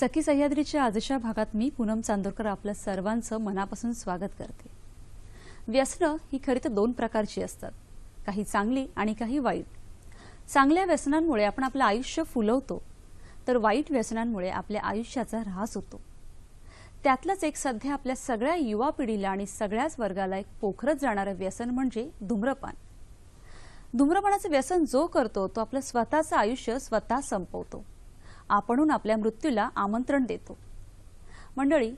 सखी सह्याद्रीच्या आजच्या भागात मी पूनम चांदोरकर आपल्या सर्वांचं मनापासून स्वागत करते। व्यसनं ही खरी तर दोन प्रकारची असतात, काही चांगली आणि काही वाईट। चांगल्या व्यसनांमुळे आपण आपलं आयुष्य फुलवतो, तर वाईट व्यसनांमुळे आपल्या आयुष्याचा ऱ्हास होतो। त्यातलंच एक सध्या आपल्या सगळ्या युवा पिढीला आणि सगळ्याच वर्गाला एक पोखरत जाणारं व्यसन म्हणजे धूम्रपान। धूम्रपानाचं व्यसन जो करतो तो आपलं स्वतःचं आयुष्य स्वतः संपवतो, आपणहून आपल्या मृत्यूला आमंत्रण देतो। मंडळी,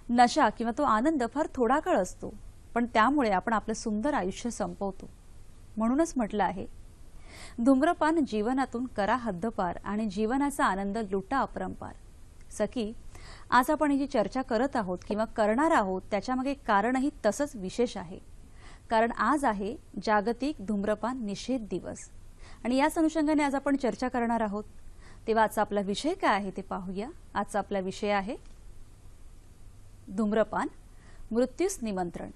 नशा किंवा तो आनंद फार थोडा काळ असतो, पण त्यामुळे आपण आपलं सुंदर आयुष्य संपवतो। म्हणूनच म्हटलं आहे, धूम्रपान जीवनातून करा हद्दपार आणि जीवनाचा आनंद लुटा अपरंपार। सखी, आज आपण ही जी चर्चा करत आहोत किंवा करणार आहोत त्याच्यामागे कारणही तसंच विशेष आहे। कारण आज आहे जागतिक धूम्रपान निषेध दिवस आणि याच अनुषंगाने आज आपण चर्चा करणार आहोत। तेव्हा आजचा आपला विषय काय आहे ते पाहूया। आजचा आपला विषय आहे धूम्रपान, मृत्यूस निमंत्रण।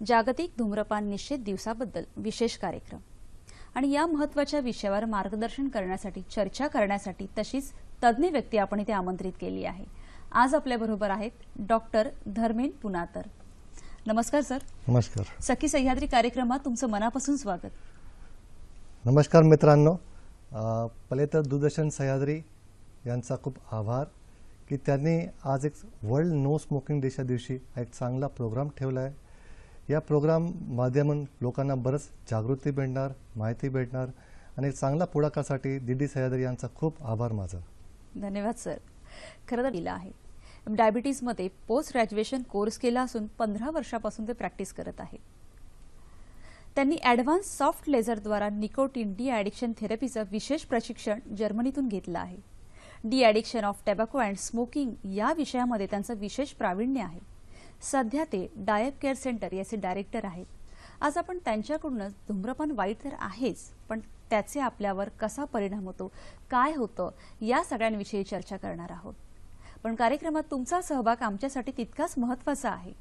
जागतिक धूम्रपान निषेध दिवसाबद्दल विशेष कार्यक्रम आणि या महत्त्वाच्या विषयावर मार्गदर्शन करण्यासाठी, चर्चा करण्यासाठी तशीच तज्ञ व्यक्ती आपण इथे आमंत्रित केली आहे। आज आपल्या बरोबर आहेत डॉक्टर धर्मेंद्र पुनातर। नमस्कार सर। नमस्कार। सखी सह्याद्री कार्यक्रमात तुमचं मनापासून स्वागत। नमस्कार मित्रांनो, पहिले तर दूरदर्शन सह्याद्री यांचा खूप आभार की त्यांनी आज एक वर्ल्ड नो स्मोकिंग डेच्या दिवशी एक चांगला प्रोग्राम ठेवला आहे। या प्रोग्राम माध्यमातून लोकांना बरंच जागृती भेटणार, माहिती भेटणार आणि एक चांगला पुढाकारासाठी डीडी सह्याद्री यांचा खूप आभार माझा। धन्यवाद सर। खरं तर दिलं आहे, डायबिटीजमध्ये पोस्ट ग्रॅज्युएशन कोर्स केला असून 15 वर्षापासून ते प्रॅक्टिस करत आहेत। त्यांनी ॲडव्हान्स सॉफ्ट लेझरद्वारा निकोटीन डी ॲडिक्शन थेरपीचं विशेष प्रशिक्षण जर्मनीतून घेतलं आहे। De addiction of tobacco and smoking या विषयामध्ये त्यांचं विशेष प्रावीण्य आहे। सध्या ते डायब केअर सेंटर याचे डायरेक्टर आहेत। आज आपण त्यांच्याकडूनच धूम्रपान वाईट तर आहेच, पण त्याचे आपल्यावर कसा परिणाम होतो, काय होतं, या सगळ्यांविषयी चर्चा करणार आहोत। पण कार्यक्रमात तुमचा सहभाग आमच्यासाठी तितकाच महत्त्वाचा आहे।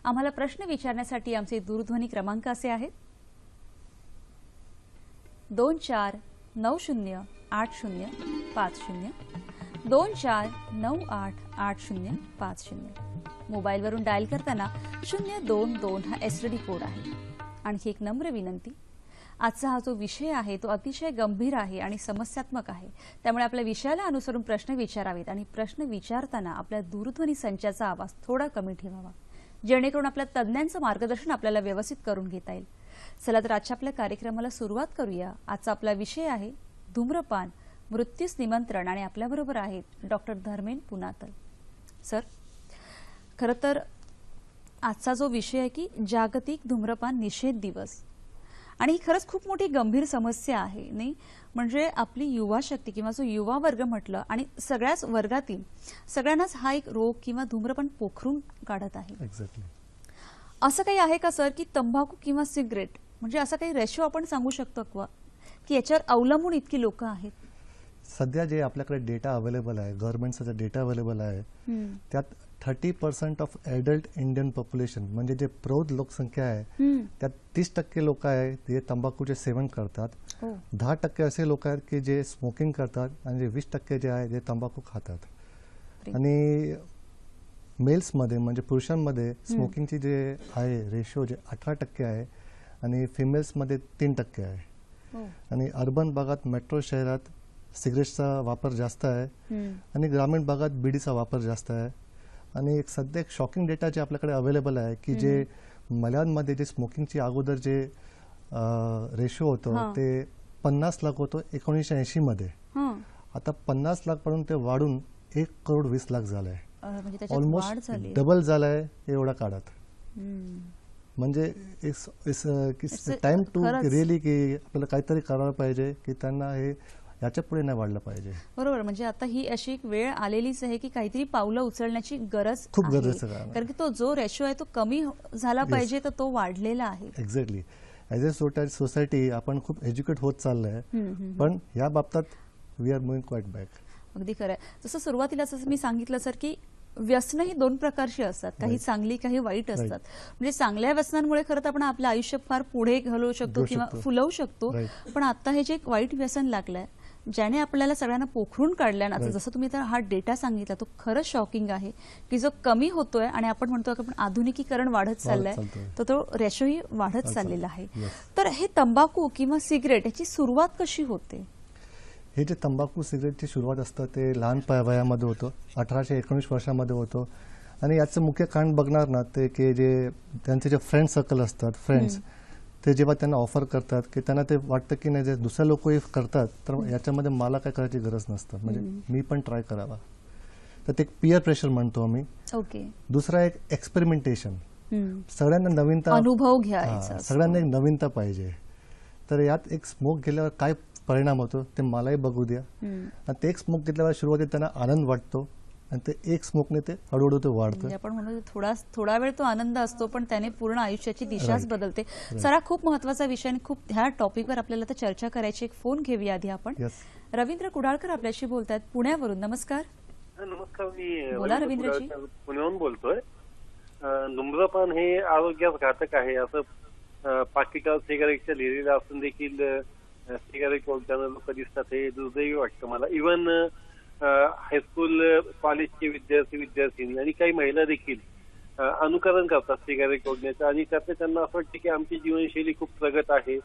आम्हाला प्रश्न विचारण्यासाठी आमचे दूरध्वनी क्रमांक असे आहेत 24908050 24988050। मोबाईलवरून डायल करताना 022 हा एसटीडी कोड आहे। आणखी एक नम्र विनंती, आजचा हा जो विषय आहे तो अतिशय गंभीर आहे आणि समस्यात्मक आहे, त्यामुळे आपल्या विषयाला अनुसरून प्रश्न विचारावेत आणि प्रश्न विचारताना आपल्या दूरध्वनी संचाचा आवाज थोडा कमी ठेवावा, जेणेकरून आपल्या तज्ञांचं मार्गदर्शन आपल्याला व्यवस्थित करून घेता येईल। चला तर आजच्या आपल्या कार्यक्रमाला सुरुवात करूया। आजचा आपला विषय आहे धूम्रपान, मृत्यूस निमंत्रण आणि आपल्याबरोबर आहेत डॉक्टर धर्मेंद्र पुनातर। सर, खरं तर आजचा जो विषय आहे की जागतिक धूम्रपान निषेध दिवस, आणि ही खरंच खूप मोठी गंभीर समस्या आहे नाही। म्हणजे आपली युवा शक्ती किंवा जो युवा वर्ग म्हटलं आणि सगळ्याच वर्गातील सगळ्यांनाच हा एक रोग किंवा धूम्रपान पोखरून काढत आहे। एक्झॅक्टली। असं काही आहे का सर की तंबाखू किंवा सिगरेट, म्हणजे असा काही रेशो आपण सांगू शकतो का की याच्यावर अवलंबून इतकी लोक आहेत? सध्या जे आपल्याकडे डेटा अवेलेबल आहे, गव्हर्नमेंटचा डेटा अवेलेबल आहे, त्यात 30% ऑफ ॲडल्ट इंडियन पॉप्युलेशन म्हणजे जे प्रौढ लोकसंख्या आहे त्यात 30% लोक आहेत जे तंबाखूचे सेवन करतात। 10% असे लोक आहेत की जे स्मोकिंग करतात आणि जे 20% जे आहे जे तंबाखू खातात। आणि मेल्समध्ये म्हणजे पुरुषांमध्ये स्मोकिंगची जे आहे रेशो जे 18% आहे आणि फिमेल्समध्ये 3% आहे। आणि अर्बन भागात, मेट्रो शहरात सिगरेटचा वापर जास्त आहे आणि ग्रामीण भागात बिडीचा वापर जास्त आहे। आणि एक सध्या एक शॉकिंग डेटा जे आपल्याकडे अवेलेबल आहे की जे महिलांमध्ये जे स्मोकिंगची अगोदर जे रेशो होतं ते 50 लाख होतं 1980 मध्ये, आता 50 लाख पर्यंत ते वाढून 1,20,00,000 झालंय। ऑलमोस्ट डबल झालाय एवढ्या काळात। म्हणजे टाइम टू रिअली की आपल्याला काहीतरी करायला पाहिजे की त्यांना हे याच्या पुढे नाही वाढलं पाहिजे। बरोबर, म्हणजे आता ही अशी एक वेळ आलेलीच आहे की काहीतरी पावलं उचलण्याची गरज खूप आहे, गरज आहे। कारण की तो जो रेशो आहे तो कमी झाला पाहिजे, तर तो वाढलेला आहे। एक्झॅक्टली। ॲज अ सोसायटी आपण खूप एज्युकेट होत चाललंय, पण या बाबतीत we are moving quite back. अगदी खरं आहे। जसं सुरुवातीला मी सांगितलं सर की व्यसन ही दोन प्रकारची असतात, काही चांगली काही वाईट असतात। म्हणजे चांगल्या व्यसनांमुळे खरं तर आपण आपलं आयुष्य फार पुढे घालवू शकतो किंवा फुलवू शकतो, पण आता हे जे एक वाईट व्यसन लागलंय ज्याने आपल्याला सगळ्यांना पोखरून काढल्या ना, जसं तुम्ही तर हा डेटा सांगितला तो खरंच शॉकिंग आहे की जो कमी होतोय आणि आपण म्हणतो की आपण आधुनिकीकरण वाढत चाललंय, तर तो रेशोही वाढत चाललेला आहे. तर हे तंबाखू किंवा सिगरेट याची सुरुवात कशी होते? हे जे तंबाखू सिगरेटची सुरुवात असतं ते लहान वयामध्ये होतं, 18-19 वर्षामध्ये होतं. आणि याचं मुख्य कारण बघणार ना ते की जे त्यांचे जे फ्रेंड सर्कल असतात, फ्रेंड्स, ते जेव्हा त्यांना ऑफर करतात की त्यांना ते वाटतं की नाही, जे दुसरे लोक करतात तर याच्यामध्ये मला काय करायची गरज नसतं, म्हणजे मी पण ट्राय करावा. तर ते पियर प्रेशर म्हणतो आम्ही. ओके. दुसरा एक एक्सपेरिमेंटेशन, सगळ्यांना नवीनता, अनुभव घ्यायचा, सगळ्यांना एक नवीनता पाहिजे. तर यात एक स्मोक घेतल्यावर काय परिणाम होतो ते मलाही बघू द्या. आणि ते एक स्मोक घेतल्यावर सुरुवातीला त्यांना आनंद वाटतो आणि ते एक स्मोकने ते हळूहळू ते वाढतं. आपण म्हणू थोडा वेळ तो आनंद असतो पण त्याने पूर्ण आयुष्याची दिशाच बदलते. सर, खूप महत्वाचा विषय आणि खूप ह्या टॉपिकवर आपल्याला तर चर्चा करायची. एक फोन घेऊया आधी आपण. रवींद्र कुडाळकर आपल्याशी बोलतायत पुण्यावरून. नमस्कार. नमस्कार, मी बोला रवींद्रजी. पुण्याहून बोलतोय. धूम्रपान हे आरोग्यास घातक आहे असं पाकिटावर सिगारेटच्या लिहिलेलं असून देखील सिगारेट ओढताना लोक दिसतात, हे दुर्दैवी वाटतं मला. इव्हन हायस्कूल कॉलेजचे विद्यार्थी आणि काही महिला देखील अनुकरण करतात सिगारेट ओढण्याचं, आणि त्यातले त्यांना असं वाटतं की आमची जीवनशैली खूप प्रगत आहे,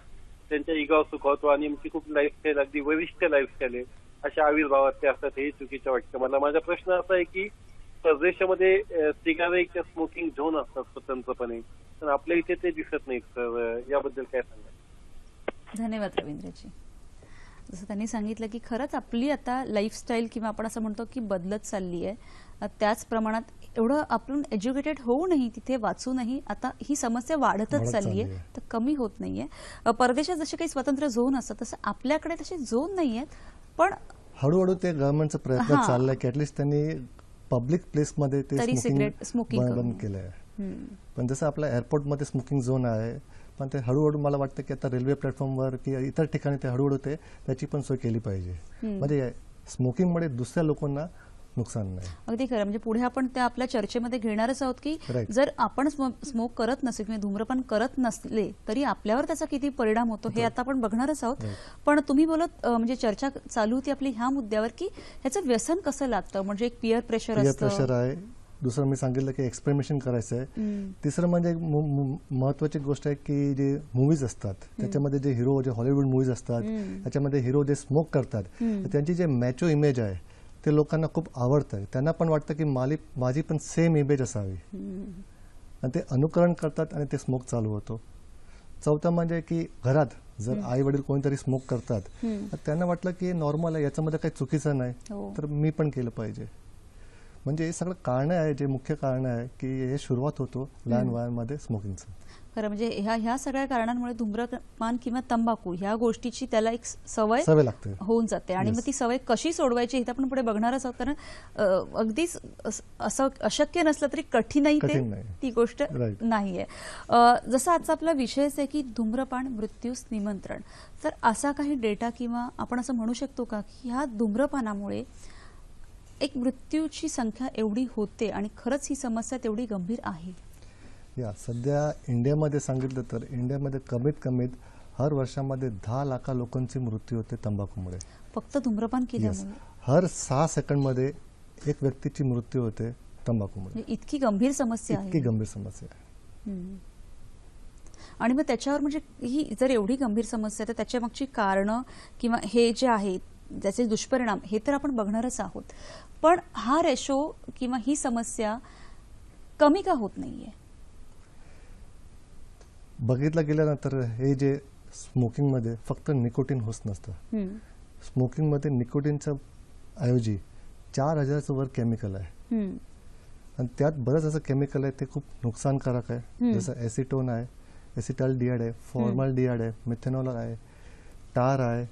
त्यांच्या इगाव सुखावतो आणि आमची खूप लाईफस्टाईल अगदी वरिष्ठ लाईफस्टाईल आहे अशा आविर्भावात ते असतात. हे चुकीचं वाटतं मला. माझा प्रश्न असा आहे की परदेशामध्ये सिगारेटच्या स्मोकिंग झोन असतात स्वतंत्रपणे, पण आपल्या इथे ते दिसत नाहीत. तर याबद्दल काय सांगा? धन्यवाद रवींद्रजी. जसं त्यांनी सांगितलं की खरंच आपली आता लाईफस्टाईल किंवा आपण असं म्हणतो की बदलत चालली आहे. त्याच प्रमाणात एवढं आपण एज्युकेटेड होऊनही, तिथे वाचूनही आता ही समस्या वाढतच चालली आहे, तर कमी होत नाहीये. परदेशात जसे काही स्वतंत्र झोन असतात तसं आपल्याकडे तसे झोन नाहीयेत, पण हळूहळू ते गव्हर्नमेंटचा प्रयत्न चाललाय की ऍटलीस्ट त्यांनी पब्लिक प्लेसमध्ये ते स्मोकिंग बंद केलंय. पण जसं आपल्या एअरपोर्टमध्ये स्मोकिंग झोन आहे, पण ते हळूहळू मला वाटतं की आता रेल्वे प्लॅटफॉर्मवर किंवा इतर ठिकाणी ते हळूहळू त्याची पण सोय केली पाहिजे, म्हणजे स्मोकिंगमुळे दुसऱ्या लोकांना नुकसान नाही. अगदी खरं. म्हणजे पुढे आपण त्या आपल्या चर्चेमध्ये घेणारच आहोत की जर आपण स्मोक करत नसेल किंवा धूम्रपान करत नसले तरी आपल्यावर त्याचा किती परिणाम होतो हे आता आपण बघणारच आहोत. पण तुम्ही बोलत म्हणजे चर्चा चालू होती आपली ह्या मुद्द्यावर की ह्याचं व्यसन कसं लागतं, म्हणजे एक पियर प्रेशर आहे. दुसरं मी सांगितलं की एक्सपेरिमेंटेशन करायचं आहे. तिसरं म्हणजे महत्वाची गोष्ट आहे की जे मूवीज असतात त्याच्यामध्ये जे हिरो, जे हॉलिवूड मूवीज असतात त्याच्यामध्ये हिरो जे स्मोक करतात त्यांची जे मॅचो इमेज आहे ते लोकांना खूप आवडतं. त्यांना पण वाटतं की माझी पण सेम इमेज असावी आणि ते अनुकरण करतात आणि ते स्मोक चालू होतो. चौथं म्हणजे की घरात जर आई वडील कोणीतरी स्मोक करतात त्यांना वाटलं की नॉर्मल आहे, याच्यामध्ये काही चुकीचं नाही, तर मी पण केलं पाहिजे. म्हणजे हे सगळं कारण आहे, जे मुख्य कारण आहे की हे सुरुवात होतो लहान वयामध्ये स्मोकिंगचं. खरं म्हणजे ह्या सगळ्या कारणांमुळे धूम्रपान किंवा तंबाखू ह्या गोष्टीची त्याला एक सवय लागते, होऊन जाते. आणि मग ती सवय कशी सोडवायची हे आपण पुढे बघणारच आहोत, कारण अगदीच असं अशक्य नसलं तरी कठीणही ती गोष्ट नाहीये. जसं आजचा आपला विषयच आहे की धूम्रपान मृत्यूस निमंत्रण, तर असा काही डेटा किंवा आपण असं म्हणू शकतो का की ह्या धूम्रपानामुळे एक मृत्यूची संख्या एवढी होते आणि खरंच ही समस्या तेवढी गंभीर आहे? सध्या इंडियामध्ये सांगितलं तर इंडियामध्ये कमीत कमीत हर वर्षामध्ये 10 लाख लोकांचे मृत्यू होते तंबाखूमुळे, फक्त धूम्रपान केल्यामुळे. हर 6 सेकंडमध्ये एक व्यक्तीची मृत्यू होते तंबाखूमुळे. इतकी गंभीर समस्या आहे. इतकी गंभीर समस्या आहे. आणि मग त्याच्यावर म्हणजे ही जर एवढी गंभीर समस्या तर त्याच्या मागची कारणं किंवा हे जे आहेत त्याचे दुष्परिणाम हे तर आपण बघणारच आहोत, पण हा रेशो किंवा ही समस्या कमी का होत नाहीये? बघितलं गेलं ना तर हे जे स्मोकिंगमध्ये फक्त निकोटीन होत नसतं. स्मोकिंगमध्ये निकोटीनच्या ऐवजी 4000चं वर केमिकल आहे आणि त्यात बरंच असं केमिकल आहे ते खूप नुकसानकारक आहे. जसं एसिटोन आहे, एसिटाल्डिहाइड आहे, फॉर्माल्डिहाइड आहे, मिथेनॉल आहे, टार आहे,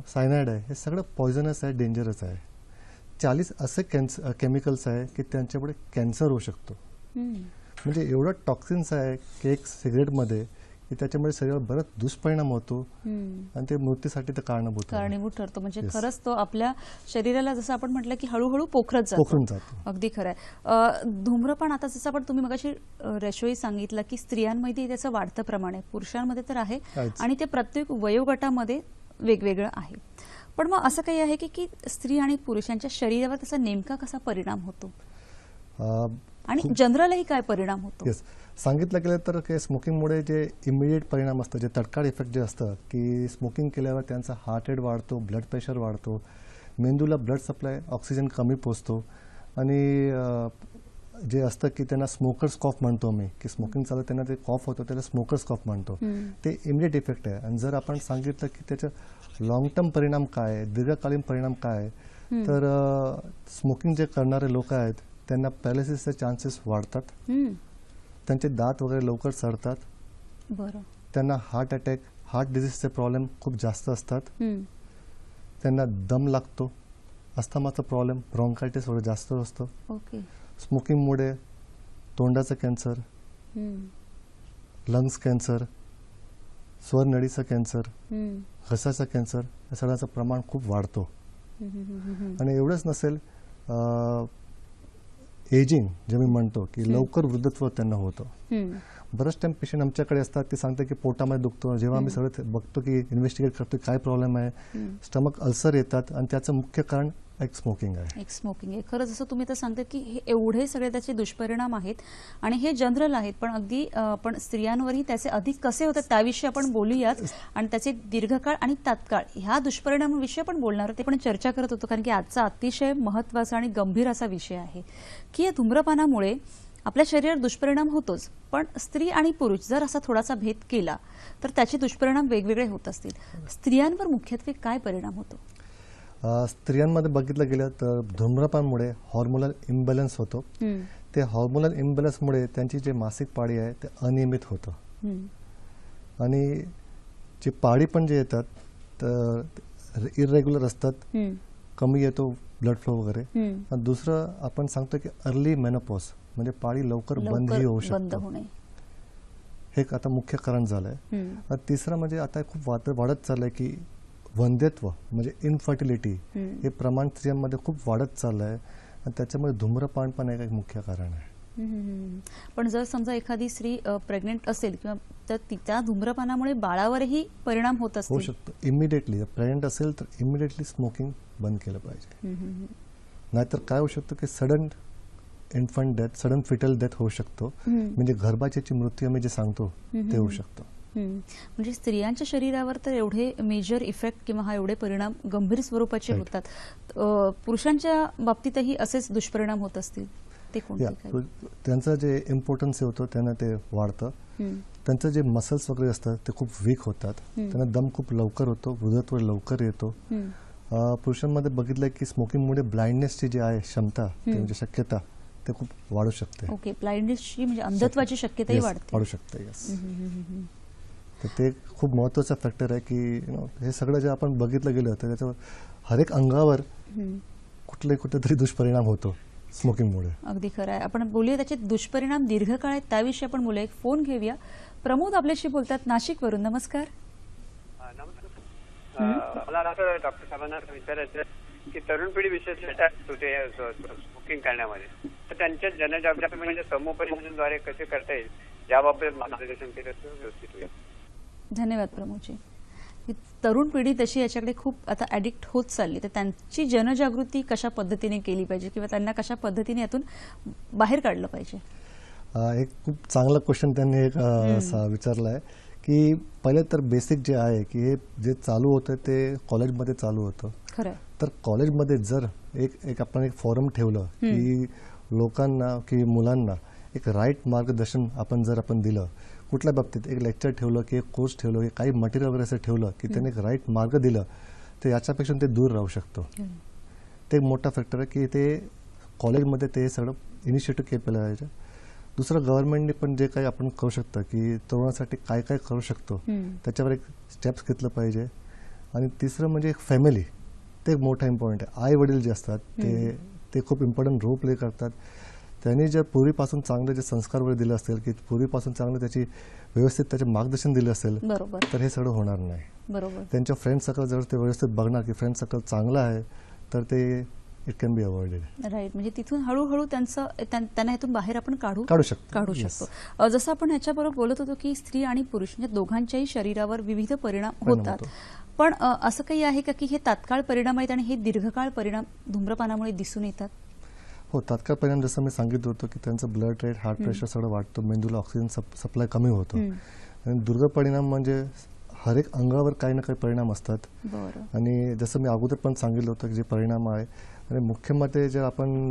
सायनाइड आहे. हे सगळं पॉयझनस आहे, डेंजरस आहे. 40 असे केमिकल्स आहे की त्यांच्यामुळे कॅन्सर होऊ शकतो. म्हणजे एवढं टॉक्सिन्स आहे की एक सिगरेटमध्ये की त्याच्यामुळे शरीरावर बराच दुष्परिणाम होतो आणि ते मृत्यूसाठी तर कारणीभूत ठरतो. म्हणजे खरंच तो आपल्या शरीराला जसं आपण म्हटलं की हळूहळू पोखरत जातो. अगदी खरं आहे. धूम्रपान आता जसं आपण तुम्ही मगाशी रेशोही सांगितलं की स्त्रियांमध्ये त्याचं वाढतं प्रमाण आहे, पुरुषांमध्ये तर आहे आणि ते प्रत्येक वयोगटामध्ये वेगवेगळं आहे. पण मग असं काही आहे की स्त्री आणि पुरुषांच्या शरीरावर त्याचा नेमका कसा परिणाम होतो आणि जनरलही काय परिणाम होतो? येस, सांगितलं गेलं तर की स्मोकिंगमुळे जे इमिडिएट परिणाम असतात, जे तत्काळ इफेक्ट जे असतं की स्मोकिंग केल्यावर त्यांचा हार्ट रेट वाढतो, ब्लड प्रेशर वाढतो, मेंदूला ब्लड सप्लाय ऑक्सिजन कमी पोचतो आणि जे असतं की त्यांना स्मोकर्स कॉफ म्हणतो मी, की स्मोकिंग चालू त्यांना ते कॉफ होतं, त्याला स्मोकर्स कॉफ म्हणतो. ते इमिडिएट इफेक्ट आहे. आणि जर आपण सांगितलं की त्याचं लॉंग टर्म परिणाम काय आहे, दीर्घकालीन परिणाम काय आहे, तर स्मोकिंग जे करणारे लोक आहेत त्यांना पॅरालिसिसचे चान्सेस वाढतात, त्यांचे दात वगैरे लवकर सडतात, त्यांना हार्ट अटॅक, हार्ट डिझीजचे प्रॉब्लेम खूप जास्त असतात, त्यांना दम लागतो, अस्थमाचा प्रॉब्लेम, ब्रॉन्कायटिस वगैरे जास्त असतो. स्मोकिंगमुळे तोंडाचं कॅन्सर, लंग्स कॅन्सर, स्वरनळीचं कॅन्सर, घसाचं कॅन्सर या सगळ्याचं प्रमाण खूप वाढतो. आणि एवढंच नसेल, एजिंग जे मी म्हणतो की लवकर वृद्धत्व त्यांना होतं. बरेच टाइम पेशंट आमच्याकडे असतात, ते सांगतात की पोटामध्ये दुखतो. जेव्हा आम्ही सगळं बघतो की इन्व्हेस्टिगेट करतो काय प्रॉब्लेम आहे, स्टमक अल्सर येतात आणि त्याचं मुख्य कारण एक स्मोकिंग आहे. स्मोकिंग आहे. खरं जसं तुम्ही तर सांगतात की हे एवढे सगळे त्याचे दुष्परिणाम आहेत आणि हे जनरल आहेत, पण अगदी पण स्त्रियांवरही त्याचे अधिक कसे होतात त्याविषयी आपण बोलूयात आणि त्याचे दीर्घकाळ आणि तात्काळ ह्या दुष्परिणामाविषयी आपण बोलणार ते पण चर्चा करत होतो. कारण की आजचा अतिशय महत्त्वाचा आणि गंभीर असा विषय आहे की या धूम्रपानामुळे आपल्या शरीरावर दुष्परिणाम होतोच, पण स्त्री आणि पुरुष जर असा थोडासा भेद केला तर त्याचे दुष्परिणाम वेगवेगळे होत असतील. स्त्रियांवर मुख्यत्वे काय परिणाम होतो? स्त्रियांमध्ये बघितलं गेलं तर धूम्रपानमुळे हॉर्मोनल इम्बॅलन्स होतो. ते हॉर्मोनल इम्बॅलन्समुळे त्यांची जे मासिक पाळी आहे ते अनियमित होतं आणि जी पाळी पण जे येतात तर इरेग्युलर असतात, कमी येतो ब्लड फ्लो वगैरे. आणि दुसरं आपण सांगतो की अर्ली मेनोपॉज म्हणजे पाळी लवकर बंदही होऊ शकतो, हे आता मुख्य कारण झालंय. तिसरं म्हणजे आता खूप वाढत चाललंय की वंध्यत्व म्हणजे इनफर्टिलिटी हे प्रमाण स्त्रियांमध्ये खूप वाढत चाललंय आणि त्याच्यामुळे धूम्रपान पण एक मुख्य कारण आहे. पण जर समजा एखादी स्त्री प्रेग्नेंट असेल किंवा तर त्या धूम्रपानामुळे बाळावरही परिणाम होत असतील? होऊ शकतो. इमिडिएटली प्रेग्नेंट असेल तर इमिडिएटली स्मोकिंग बंद केलं पाहिजे. नाहीतर काय होऊ शकतं की sudden infant death, sudden fetal death होऊ शकतो, म्हणजे गर्भाची मृत्यू आम्ही जे सांगतो ते होऊ शकतो. म्हणजे स्त्रियांच्या शरीरावर तर एवढे मेजर इफेक्ट किंवा हा एवढे परिणाम गंभीर स्वरूपाचे होतात. पुरुषांच्या बाबतीतही असेच दुष्परिणाम होत असतील? ते कोणते? त्यांचं जे इम्पॉर्टन्स होतं त्यांना ते वाढतं, त्यांचं जे मसल्स वगैरे असतात ते खूप वीक होतात, त्यांना दम खूप लवकर होतो, वृद्धत्व लवकर येतो. पुरुषांमध्ये बघितलं की स्मोकिंगमुळे ब्लाइंडनेसची जी आहे क्षमता म्हणजे शक्यता ते खूप वाढू शकते. ओके, ब्लाइंडनेसची म्हणजे अंधत्वाची शक्यताही वाढू शकते. तर ते खूप महत्वाचा फॅक्टर आहे की हे सगळं जे आपण बघितलं गेलं तर त्याच्यावर हर एक अंगावर कुठेतरी दुष्परिणाम होतो स्मोकिंगमुळे. अगदी खरं आहे. आपण बोलूया त्याचे दुष्परिणाम दीर्घकाळ आहेत त्याविषयी आपण बोलूया. एक फोन घेऊया. प्रमोद आपल्याशी बोलतात नाशिकवरून. नमस्कार. मला असं डॉक्टर साहेबांना विचारायचं की तरुण पिढी विशेष होते स्मोकिंग करण्यामध्ये, तर त्यांच्या जनजागृती म्हणजे समुपदेशनाद्वारे कसे करता येईल याबाबत मार्गदर्शन केलं तर व्यवस्थित होईल. धन्यवाद प्रमोदजी. तरुण पिढी तशी याच्याकडे खूप आता ऍडिक्ट होत चालली, तर त्यांची जनजागृती कशा पद्धतीने केली पाहिजे किंवा त्यांना कशा पद्धतीने यातून बाहेर काढलं पाहिजे? एक खूप चांगला क्वेश्चन त्यांनी एक विचारला आहे की पहिले तर बेसिक जे आहे की हे जे चालू होतं ते कॉलेजमध्ये चालू होतं. खरं. तर कॉलेजमध्ये जर एक आपण एक फॉरम ठेवलं की लोकांना की मुलांना एक राईट मार्गदर्शन आपण जर आपण दिलं, कुठल्या बाबतीत एक लेक्चर ठेवलं की एक कोर्स ठेवलं की काही मटेरियल वगैरे असं ठेवलं की त्यांनी एक राईट मार्ग दिलं, तर याच्यापेक्षा ते दूर राहू शकतो. ते एक मोठा फॅक्टर आहे की ते कॉलेजमध्ये ते सगळं इनिशिएटिव्ह केलं पाहिजे. दुसरं गव्हर्नमेंटने पण जे काही आपण करू शकतो की तरुणासाठी काय काय करू शकतो त्याच्यावर एक स्टेप्स घेतलं पाहिजे. आणि तिसरं म्हणजे एक फॅमिली, ते एक मोठा इम्पॉर्टंट आहे. आई वडील जे असतात ते खूप इम्पॉर्टंट रोल प्ले करतात. त्यांनी जर पूर्वीपासून चांगले जे संस्कार वगैरे दिले असतील की पूर्वीपासून चांगलं त्याची व्यवस्थित त्याचे मार्गदर्शन दिलं असेल तर हे सगळं होणार नाही. बरोबर. त्यांच्या फ्रेंड सर्कल जर ते व्यवस्थित बघणार की फ्रेंड सर्कल चांगलं आहे तर ते it can be avoided. Right. म्हणजे तिथून हळूहळू त्यांना यातून बाहेर आपण काढू शकतो. जसं आपण ह्याच्याबरोबर बोलत होतो की स्त्री आणि पुरुष म्हणजे दोघांच्याही शरीरावर विविध परिणाम होतात, पण असं काही आहे का की हे तात्काळ परिणाम आहेत आणि हे दीर्घकाळ परिणाम धूम्रपानामुळे दिसून येतात? हो, तात्काळ परिणाम जसं मी सांगितलं होतं की त्यांचं ब्लड रेट, हार्ट प्रेशर सगळं वाढतं, मेंदूला ऑक्सिजन सप्लाय कमी होतो. आणि दुर्गम परिणाम म्हणजे हर एक अंगावर काही ना काही परिणाम असतात. बरं. आणि जसं मी अगोदर पण सांगितलं होतं की जे परिणाम आहे, आणि मुख्यमध्ये जर आपण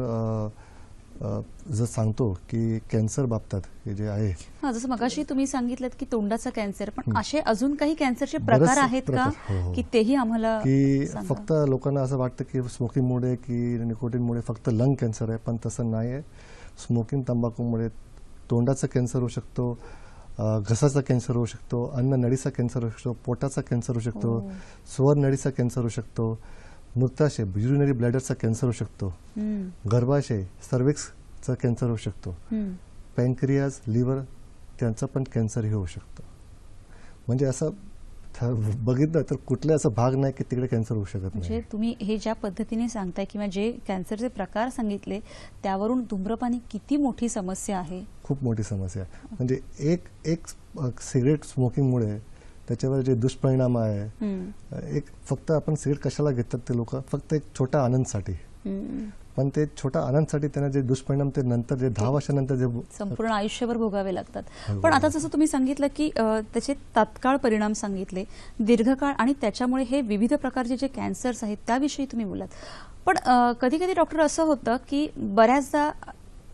जर सांगतो की कॅन्सर बाबतीत हे जे आहे, हा, जसं मगाशी तुम्ही सांगितलं की तोंडाचा कॅन्सर, पण असे अजून काही कॅन्सरचे बरेच प्रकार आहेत का प्रकार, हो, हो. की तेही आम्हाला की सांगा. फक्त लोकांना असं वाटतं की स्मोकिंगमुळे की निकोटीनमुळे फक्त लंग कॅन्सर आहे, पण तसं नाही आहे. स्मोकिंग, तंबाखूमुळे तोंडाचा कॅन्सर होऊ शकतो, घसाचा कॅन्सर होऊ शकतो, अन्ननळीचा कॅन्सर होऊ शकतो, पोटाचा कॅन्सर होऊ शकतो, स्वरनळीचा कॅन्सर होऊ शकतो, मूत्राशय युरिनरी ब्लॅडरचा कॅन्सर होऊ शकतो, गर्भाशय सर्विक्सचा कॅन्सर होऊ शकतो, पँक्रियाज, लिव्हर त्यांचा पण कॅन्सर हे होऊ शकतो. म्हणजे असं बघितलं तर कुठले असं भाग नाही की तिकडे कॅन्सर होऊ शकत म्हणजे नाही. तुम्ही हे ज्या पद्धतीने सांगताय किंवा जे कॅन्सरचे प्रकार सांगितले त्यावरून धूम्रपान ही किती मोठी समस्या आहे. खूप मोठी समस्या आहे. म्हणजे एक सिगरेट स्मोकिंगमुळे त्याच्यावर जे दुष्परिणाम आहे, एक फक्त आपण सिगरेट कशाला घेतात ते लोक, फक्त एक छोटा आनंदसाठी, पण ते छोटा आनंदसाठी त्यांना जे दुष्परिणाम ते नंतर जे 10 वर्षानंतर जे संपूर्ण आयुष्यभर भोगावे लागतात. पण आता जसं तुम्ही सांगितलं की त्याचे तात्काळ परिणाम सांगितले, दीर्घकाळ, आणि त्याच्यामुळे हे विविध प्रकारचे जे कॅन्सर्स आहेत त्याविषयी तुम्ही बोलात. पण कधी कधी डॉक्टर असं होतं की बऱ्याचदा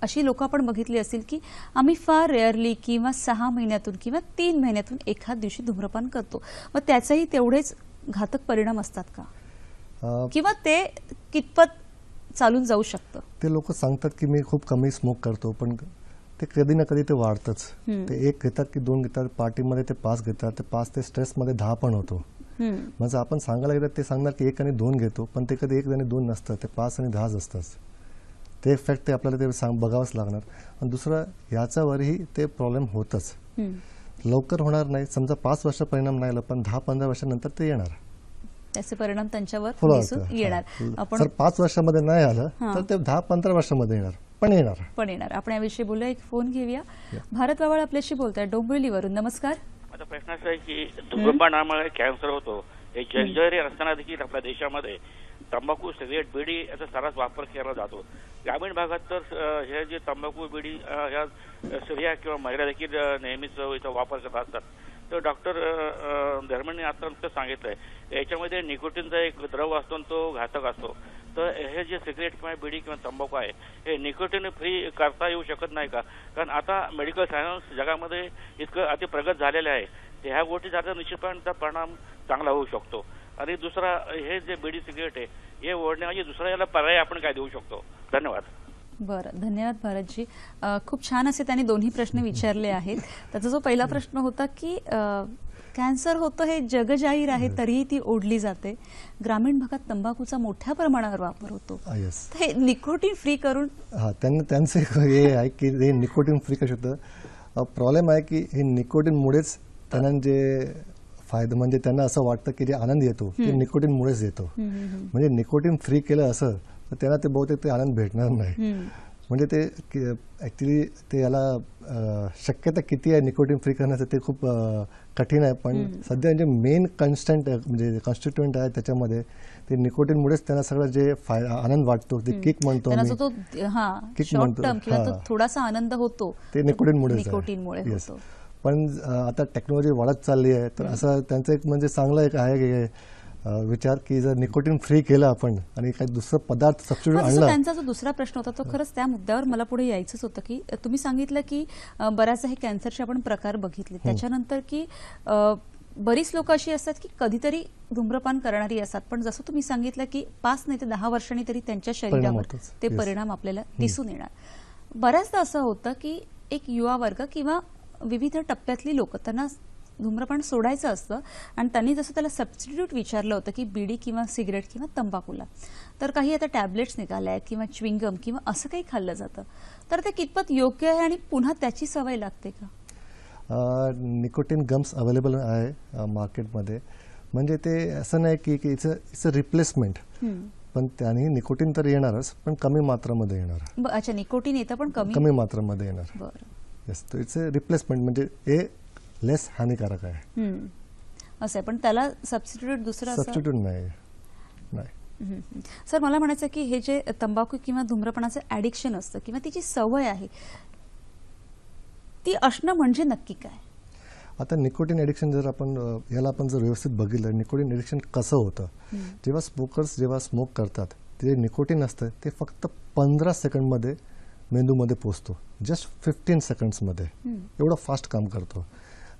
अशी लोक आपण बघितली असतील की आम्ही फार रेअरली किंवा 6 महिन्यातून किंवा 3 महिन्यातून एखाद दिवशी धूम्रपान करतो, मग त्याचेही तेवढेच घातक परिणाम असतात का, किंवा ते कितपत चालून जाऊ शकतं? ते लोक सांगतात की मी खूप कमी स्मोक करतो, पण ते कधी ना कधी ते वाढतंच. ते 1 घेतात की 2 घेतात, पार्टीमध्ये ते 5 घेतात, ते 5 ते स्ट्रेसमध्ये 10 पण होतो. म्हणजे आपण सांगायला गेलं ते सांगणार की 1 आणि 2 घेतो, पण ते कधी 1 आणि 2 नसतं, ते 5 आणि 10 असतात. ते फॅक्ट ते आपल्याला ते बघावंच लागणार. आणि दुसरं ह्याच्यावरही ते प्रॉब्लेम होतच, लवकर होणार नाही. समजा 5 वर्ष परिणाम नाही आला, पण 10-15 वर्षानंतर ते येणार, त्याचे परिणाम त्यांच्यावर दिसून येणार. आपण 5 वर्षामध्ये नाही आलं तर ते 10-15 वर्षामध्ये येणार, पण येणार. आपण याविषयी बोलूया. एक फोन घेऊया. भारत बावळ आपल्याशी बोलताय डोंबिवलीवरून. नमस्कार. माझा प्रश्न असा आहे की धूम्रपानामुळे कॅन्सर होतो, हे जगजाहीर असताना देखील आपल्या देशामध्ये तंबाखू, सिगरेट, बिडी याचा सर्रास वापर केला जातो. ग्रामीण भागात तर हे जे तंबाखू, बिडी ह्या स्त्रिया किंवा महिला देखील नेहमीच याचा वापर करत असतात. तर डॉक्टर धर्मेंनी आता सांगितलंय याच्यामध्ये निकोटीनचा एक द्रव असतो, तो घातक असतो. तर हे जे सिगरेट किंवा बिडी किंवा तंबाखू आहे हे निकोटीन फ्री करता येऊ शकत नाही का? कारण आता मेडिकल सायन्स जगामध्ये इतकं अति प्रगत झालेलं आहे, ह्या गोष्टी झाल्या निश्चितपणे त्याचा परिणाम चांगला होऊ शकतो. आणि दुसरा, हे जे बिडी सिगरेट आहे हे ओढण्याऐवजी दुसरा याला पर्याय आपण काय देऊ शकतो? धन्यवाद. बरं, धन्यवाद भारतजी. खूप छान असे त्यांनी दोन्ही प्रश्न विचारले आहेत. त्याचा जो पहिला प्रश्न होता की कॅन्सर होतं हे जगजाहीर आहे, तरीही ती ओढली जाते. ग्रामीण भागात तंबाखूचा मोठ्या प्रमाणावर वापर होतो, हे निकोटीन फ्री करून त्यांचं हे आहे की हे निकोटीन फ्री कसं होतं. प्रॉब्लेम आहे की हे निकोटीनमुळेच त्यांना जे फायदा, म्हणजे त्यांना असं वाटतं की जे आनंद येतो ते निकोटीनमुळेच येतो. म्हणजे निकोटीन फ्री केलं असं तर त्यांना ते बहुतेक ते आनंद भेटणार नाही. म्हणजे ते ऍक्च्युली ते याला शक्यता किती आहे निकोटीन फ्री करण्याचं ते खूप कठीण आहे. पण सध्या जे मेन म्हणजे कॉन्स्टिट्युएंट आहे त्याच्यामध्ये ते निकोटीनमुळेच त्यांना सगळं जे आनंद वाटतो, ते किक म्हणतो किक म्हणतो, थोडासा आनंद होतो, ते निकोटीनमुळे होतो. पण आता टेक्नॉलॉजी वाढत चालली आहे, तर असं त्यांचं एक म्हणजे चांगलं एक आहे की विचार की जर निकोटीन फ्री केलं आपण आणि काही दुसरा पदार्थ सबस्टिट्यूट आणला. त्यांचा जो दुसरा प्रश्न होता तो खरंच त्या मुद्द्यावर मला पुढे यायचंच होतं की तुम्ही सांगितलं की बऱ्याचदा हे कॅन्सरचे आपण प्रकार बघितले, त्याच्यानंतर की बरीच लोक अशी असतात की कधीतरी धूम्रपान करणारी असतात, पण जसं तुम्ही सांगितलं की 5 नाही ते 10 वर्षांनी तरी त्यांच्या शरीरावर ते परिणाम आपल्याला दिसून येणार. बऱ्याचदा असं होतं की एक युवा वर्ग किंवा विविध टप्प्यातली लोक, त्यांना धूम्रपान सोडायचं असतं आणि त्यांनी जसं त्याला सबस्टिट्यूट विचारलं होतं की बिडी किंवा सिगरेट किंवा तंबाखूला, तर काही आता टॅबलेट्स निघाल्या आहेत किंवा च्विंगम किंवा असं काही खाल्लं जातं, तर ते कितपत योग्य आहे आणि पुन्हा त्याची सवय लागते का? निकोटीन गम्स अवेलेबल आहे मार्केटमध्ये. म्हणजे ते असं नाही की इट्स अ रिप्लेसमेंट, पण त्याने निकोटीन तर येणारच, पण कमी मात्रामध्ये येणार. अच्छा, निकोटीन येतं पण कमी मात्रामध्ये येणार. बरं. येस, तो इट्स अ रिप्लेसमेंट, म्हणजे हे लेस हानिकारक आहे. असं आहे, पण त्याला सबस्टिट्यूट दुसरं असं सबस्टिट्यूट नाही. सर मला म्हणायचं की हे जे तंबाखू किंवा धूम्रपानाचं ॲडिक्शन असतं किंवा ती जी सवय आहे ती असणं म्हणजे नक्की काय? आता निकोटीन ॲडिक्शन जर आपण याला आपण जर व्यवस्थित बघितलं, निकोटीन ॲडिक्शन कसं होतं, जेव्हा स्मोकर्स जेव्हा स्मोक करतात ते निकोटीन असतं ते फक्त 15 सेकंडमध्ये मेंदूमध्ये पोचतो, जस्ट 15 सेकंड्समध्ये. एवढं फास्ट काम करतो.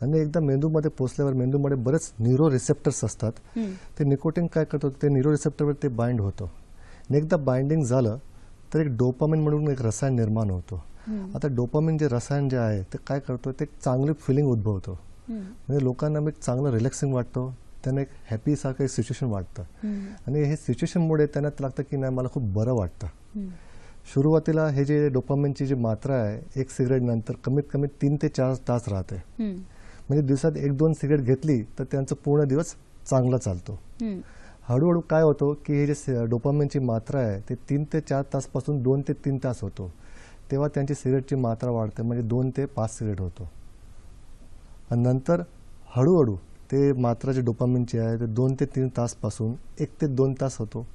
आणि एकदा मेंदूमध्ये पोचल्यावर मेंदूमध्ये बरेच न्यूरो रिसेप्टर्स असतात. ते निकोटीन काय करतो, ते न्यूरो रिसेप्टरवर ते बाइंड होतं. आणि एकदा बाइंडिंग झालं तर एक डोपामिन म्हणून एक रसायन निर्माण होतो. आता डोपामिन जे रसायन जे आहे ते काय करतो, ते एक चांगली फिलिंग उद्भवतो. म्हणजे लोकांना एक चांगलं रिलॅक्सिंग वाटतं, त्यांना एक हॅपी सारखं एक सिच्युएशन वाटतं. आणि हे सिच्युएशनमुळे त्यांना लागतं की नाही मला खूप बरं वाटतं. सुरुवातीला हे जे डोपामिनची जी मात्रा आहे एक सिगरेट नंतर कमीत कमी 3 ते 4 तास राहते. म्हणजे दिवसात 1-2 सिगरेट घेतली तर त्यांचा पूर्ण दिवस चांगला चालतो. हळूहळू काय होतं की हे जे डोपामिनची मात्रा आहे ते 3 ते 4 तासपासून 2 ते 3 तास होतो. तेव्हा त्यांची सिगरेटची मात्रा वाढते, म्हणजे 2 ते 5 सिगरेट होतो. आणि नंतर हळूहळू ते मात्रा जे डोपामिनची आहे ते 2 ते 3 तासपासून 1 ते 2 तास होतो.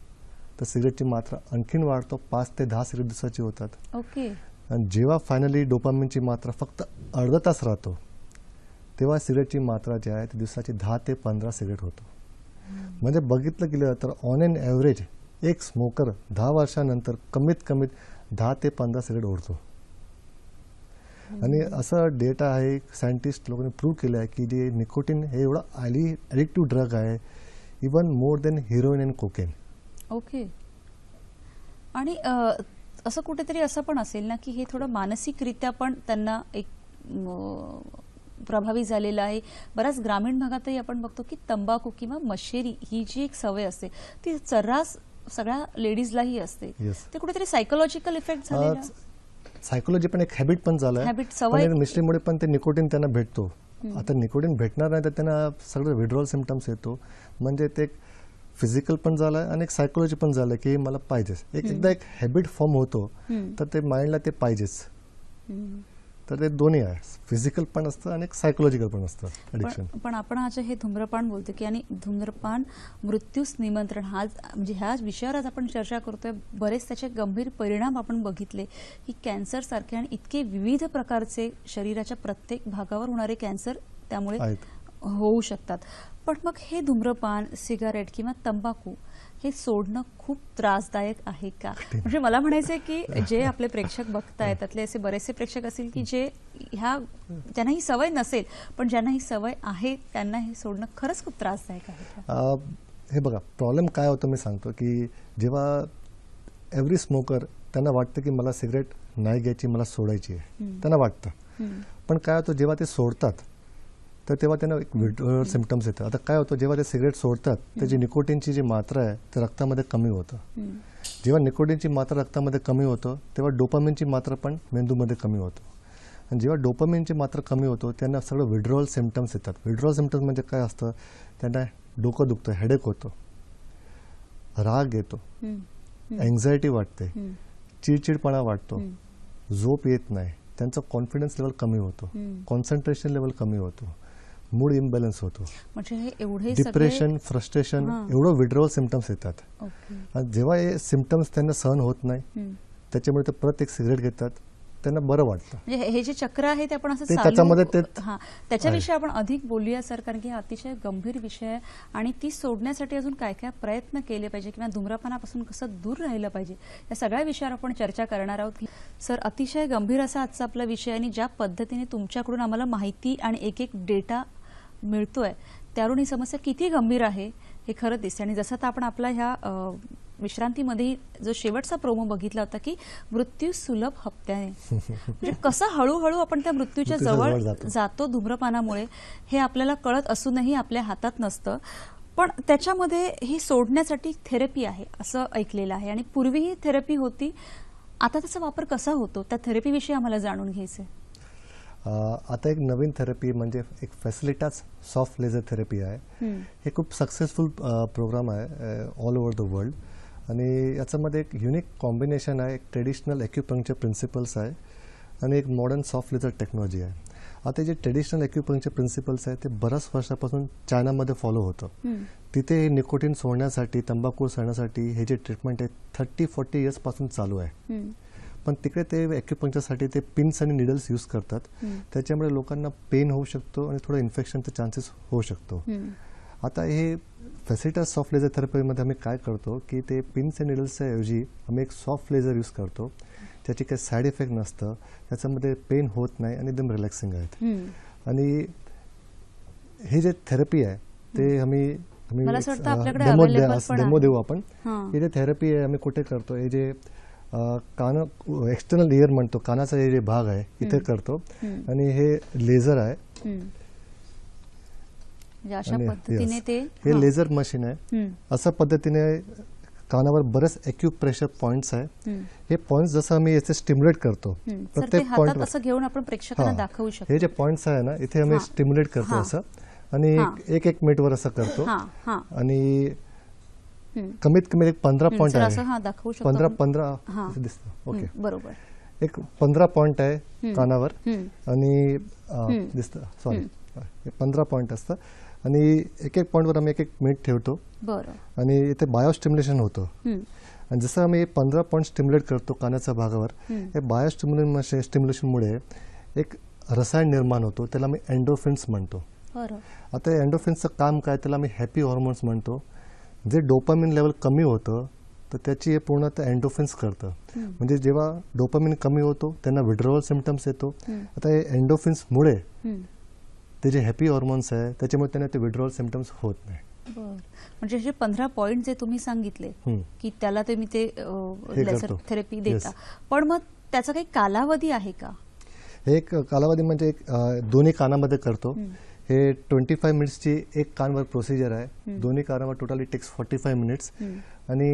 तर सिगरेटची मात्रा आणखीन वाढतो, 5 ते 10 सिगरेट दिवसाची होतात. ओके. आणि जेव्हा फायनली डोपामिनची मात्रा फक्त अर्धा तास राहतो तेव्हा सिगरेटची मात्रा जी आहे ती दिवसाची 10 ते 15 सिगरेट होतो. म्हणजे बघितलं गेलं तर ऑन एन ॲव्हरेज एक स्मोकर 10 वर्षानंतर कमीत कमीत 10 ते 15 सिगरेट ओढतो. आणि असं डेटा आहे, सायंटिस्ट लोकांनी प्रूव्ह केलं आहे की जे निकोटीन हे एवढं ॲडिक्टिव्ह ड्रग आहे, even more than heroine and cocaine. Okay. आणि असं कुठेतरी असं पण असेल ना की हे थोडं मानसिकरित्या पण त्यांना एक प्रभावी झालेलं आहे. बऱ्याच ग्रामीण भागातही आपण बघतो की तंबाखू किंवा मशेरी ही जी एक सवय असते ती सर्रास सगळ्या लेडीजलाही असते. ते कुठेतरी सायकोलॉजिकल इफेक्ट झालेला. सायकोलॉजी पण एक हॅबिट पण झालं आहे, पण मिस्ट्रीमुळे पण ते निकोटीन त्यांना भेटतो. आता निकोटीन भेटणार नाही तर त्यांना सगळं विड्रॉल सिम्पटम्स येतो. म्हणजे ते फिजिकल पण झालं आणि एक सायकोलॉजी पण झालं की मला पाहिजेच. एकदा एक हॅबिट फॉर्म होतो तर ते माइंडला ते पाहिजेच. तर ते दोन्ही आहे, फिजिकल पण असतं आणि सायकोलॉजिकल पण असतं ॲडिक्शन. पण आपण आज हे धूम्रपान बोलतो की आणि धूम्रपान मृत्यूस निमंत्रण हा म्हणजे ह्या विषयावर आज आपण चर्चा करतोय. बरेच त्याचे गंभीर परिणाम आपण बघितले की कॅन्सर सारखे आणि इतके विविध प्रकारचे शरीराच्या प्रत्येक भागावर होणारे कॅन्सर त्यामुळे होऊ शकतात. पण मग हे धूम्रपान, सिगारेट किंवा तंबाखू हे सोडणं खूप त्रासदायक आहे का? म्हणजे मला म्हणायचंय की जे आपले प्रेक्षक बघतायत त्यातले असे बरेचसे प्रेक्षक असतील की जे ज्यांना ही सवय नसेल पण ज्यांना ही सवय आहे त्यांना हे सोडणं खरंच खूप त्रासदायक आहे. हे बघा प्रॉब्लेम काय होतं मी सांगतो की जेव्हा एव्हरी स्मोकर त्यांना वाटतं की मला सिगरेट नाही घ्यायची, मला सोडायची आहे, त्यांना वाटतं. पण काय होतं जेव्हा ते सोडतात तर तेव्हा त्यांना एक विड्रॉल सिम्पटम्स येतात. आता काय होतं जेव्हा ते सिगरेट सोडतात त्याची निकोटीनची जी मात्रा आहे ते रक्तामध्ये कमी होतं. जेव्हा निकोटीनची मात्रा रक्तामध्ये कमी होतं तेव्हा डोपामिनची मात्रा पण मेंदूमध्ये कमी होतो. आणि जेव्हा डोपामिनची मात्रा कमी होतो त्यांना सगळं विड्रॉल सिम्पटम्स येतात. विड्रॉल सिम्पटम्स म्हणजे काय असतं, त्यांना डोकं दुखतं, हेडेक होतं, राग येतो, एन्झायटी वाटते, चिडचिडपणा वाटतो, झोप येत नाही, त्यांचा कॉन्फिडन्स लेवल कमी होतो, कॉन्सन्ट्रेशन लेवल कमी होतो, मूड इम्बॅलन्स होतो, म्हणजे हे एवढे डिप्रेशन, फ्रस्ट्रेशन, एवढं विड्रॉल सिम्पटम्स येतात. आणि जेव्हा हे सिम्पटम्स त्यांना सहन होत नाही त्याच्यामुळे ते परत एक सिगरेट घेतात, त्यांना बरं वाटतं. म्हणजे हे जे चक्र आहे ते आपण असं त्याच्यामध्ये त्याच्याविषयी आपण अधिक बोलूया सर, कारण की हा अतिशय गंभीर विषय आहे आणि ती सोडण्यासाठी अजून काय काय प्रयत्न केले पाहिजे किंवा धूम्रपानापासून कसं दूर राहिलं पाहिजे या सगळ्या विषयावर आपण चर्चा करणार आहोत. सर अतिशय गंभीर असा आजचा आपला विषय आणि ज्या पद्धतीने तुमच्याकडून आम्हाला माहिती आणि एक एक डेटा मिळतोय त्यावरून ही समस्या किती गंभीर आहे हे खरं दिसते. आणि जसं आता आपण आपला ह्या विश्रांतीमध्ये जो शेवटचा प्रोमो बघितला होता की मृत्यू सुलभ हप्त्याने, म्हणजे कसं हळूहळू आपण त्या मृत्यूच्या जवळ जातो धूम्रपानामुळे हे आपल्याला कळत असूनही आपल्या हातात नसतं. पण त्याच्यामध्ये ही सोडण्यासाठी थेरपी आहे असं ऐकलेलं आहे आणि पूर्वी ही थेरपी होती, आता त्याचा वापर कसा होतो त्या थेरपीविषयी आम्हाला जाणून घ्यायचंय. आता एक नवीन थेरपी म्हणजे एक फॅसिलिटास सॉफ्ट लेझर थेरपी आहे. हे खूप सक्सेसफुल प्रोग्राम आहे ऑल ओव्हर द वर्ल्ड आणि याच्यामध्ये एक युनिक कॉम्बिनेशन आहे. एक ट्रेडिशनल ॲक्युपंक्चर प्रिन्सिपल्स आहे आणि एक मॉडर्न सॉफ्ट लेझर टेक्नॉलॉजी आहे. आता जे ट्रेडिशनल ॲक्युपंक्चर प्रिन्सिपल्स आहे ते बऱ्याच वर्षापासून चायनामध्ये फॉलो होतं. तिथे हे निकोटीन सोडण्यासाठी, तंबाखू सोडण्यासाठी हे जे ट्रीटमेंट आहे 30-40 इयर्सपासून चालू आहे. पण तिकडे ते ॲक्युपंक्चरसाठी ते पिन्स आणि निडल्स यूज करतात. त्याच्यामुळे लोकांना पेन होऊ शकतो आणि थोडं इन्फेक्शनचा चान्सेस होऊ शकतो. आता हे फॅसिलिटर सॉफ्ट लेझर थेरपीमध्ये आम्ही काय करतो की ते पिन्स आणि निडल्सच्या ऐवजी आम्ही एक सॉफ्ट लेझर यूज करतो. त्याची काही साईड इफेक्ट नसतं, त्याच्यामध्ये पेन होत नाही आणि एकदम रिलॅक्सिंग आहेत. आणि हे जे थेरपी आहे ते आम्ही डेमो देऊ आपण. हे जे थेरपी आहे आम्ही कुठे करतो, हे जे कान एक्सटर्नल इयर म्हणतो, कानाचा हे जे भाग आहे इथे करतो. आणि हे लेझर आहे, हे लेझर मशीन आहे. अशा पद्धतीने कानावर बरेच ॲक्युप्रेशर पॉइंट्स आहे. हे पॉइंट्स जसं आम्ही याचे स्टिम्युलेट करतो, प्रत्येक पॉइंट असं घेऊन आपण प्रेक्षकांना दाखवू शकतो. हे जे पॉइंट्स आहे ना, इथे आम्ही स्टिम्युलेट करतो असं, आणि 1-1 मिनिटवर असं करतो. आणि कमीत कमी एक 15 पॉइंट आहे, 15 दिसतं. ओके, बरोबर. एक 15 पॉइंट आहे कानावर आणि दिसतं, सॉरी 15 पॉइंट असतं. आणि 1-1 पॉइंटवर आम्ही 1-1 मिनिट ठेवतो. आणि इथे बायोस्टिम्युलेशन होतं. आणि जसं आम्ही 15 पॉइंट स्टिम्युलेट करतो कानाच्या भागावर, हे बायोस्टिम्युलेशनमुळे एक रसायन निर्माण होतो, त्याला आम्ही एंडोफिन्स म्हणतो. आता एंडोफिन्सचं काम काय, त्याला आम्ही हॅपी हॉर्मोन्स म्हणतो. जे डोपामिन लेवल कमी होतं तर त्याची हे पूर्ण एंडोफिन्स करतं. म्हणजे जेव्हा डोपामिन कमी होतो त्यांना विड्रॉवल सिम्पटम्स येतो. आता हे एंडोफिन्समुळे ते जे हॅपी हॉर्मोन्स आहे त्याच्यामुळे त्यांना ते विड्रॉवल सिम्पटम्स होत नाही. म्हणजे जे 15 पॉइंट जे तुम्ही सांगितले की त्याला तुम्ही ते लेझर थेरपी देता, पण मग त्याचा काही कालावधी आहे का? एक कालावधी म्हणजे एक दोन्ही कानामध्ये करतो. हे 25 मिनिट्सची एक कानवर प्रोसिजर आहे. दोन्ही कानावर टोटली टेक्स 45 मिनिट्स. आणि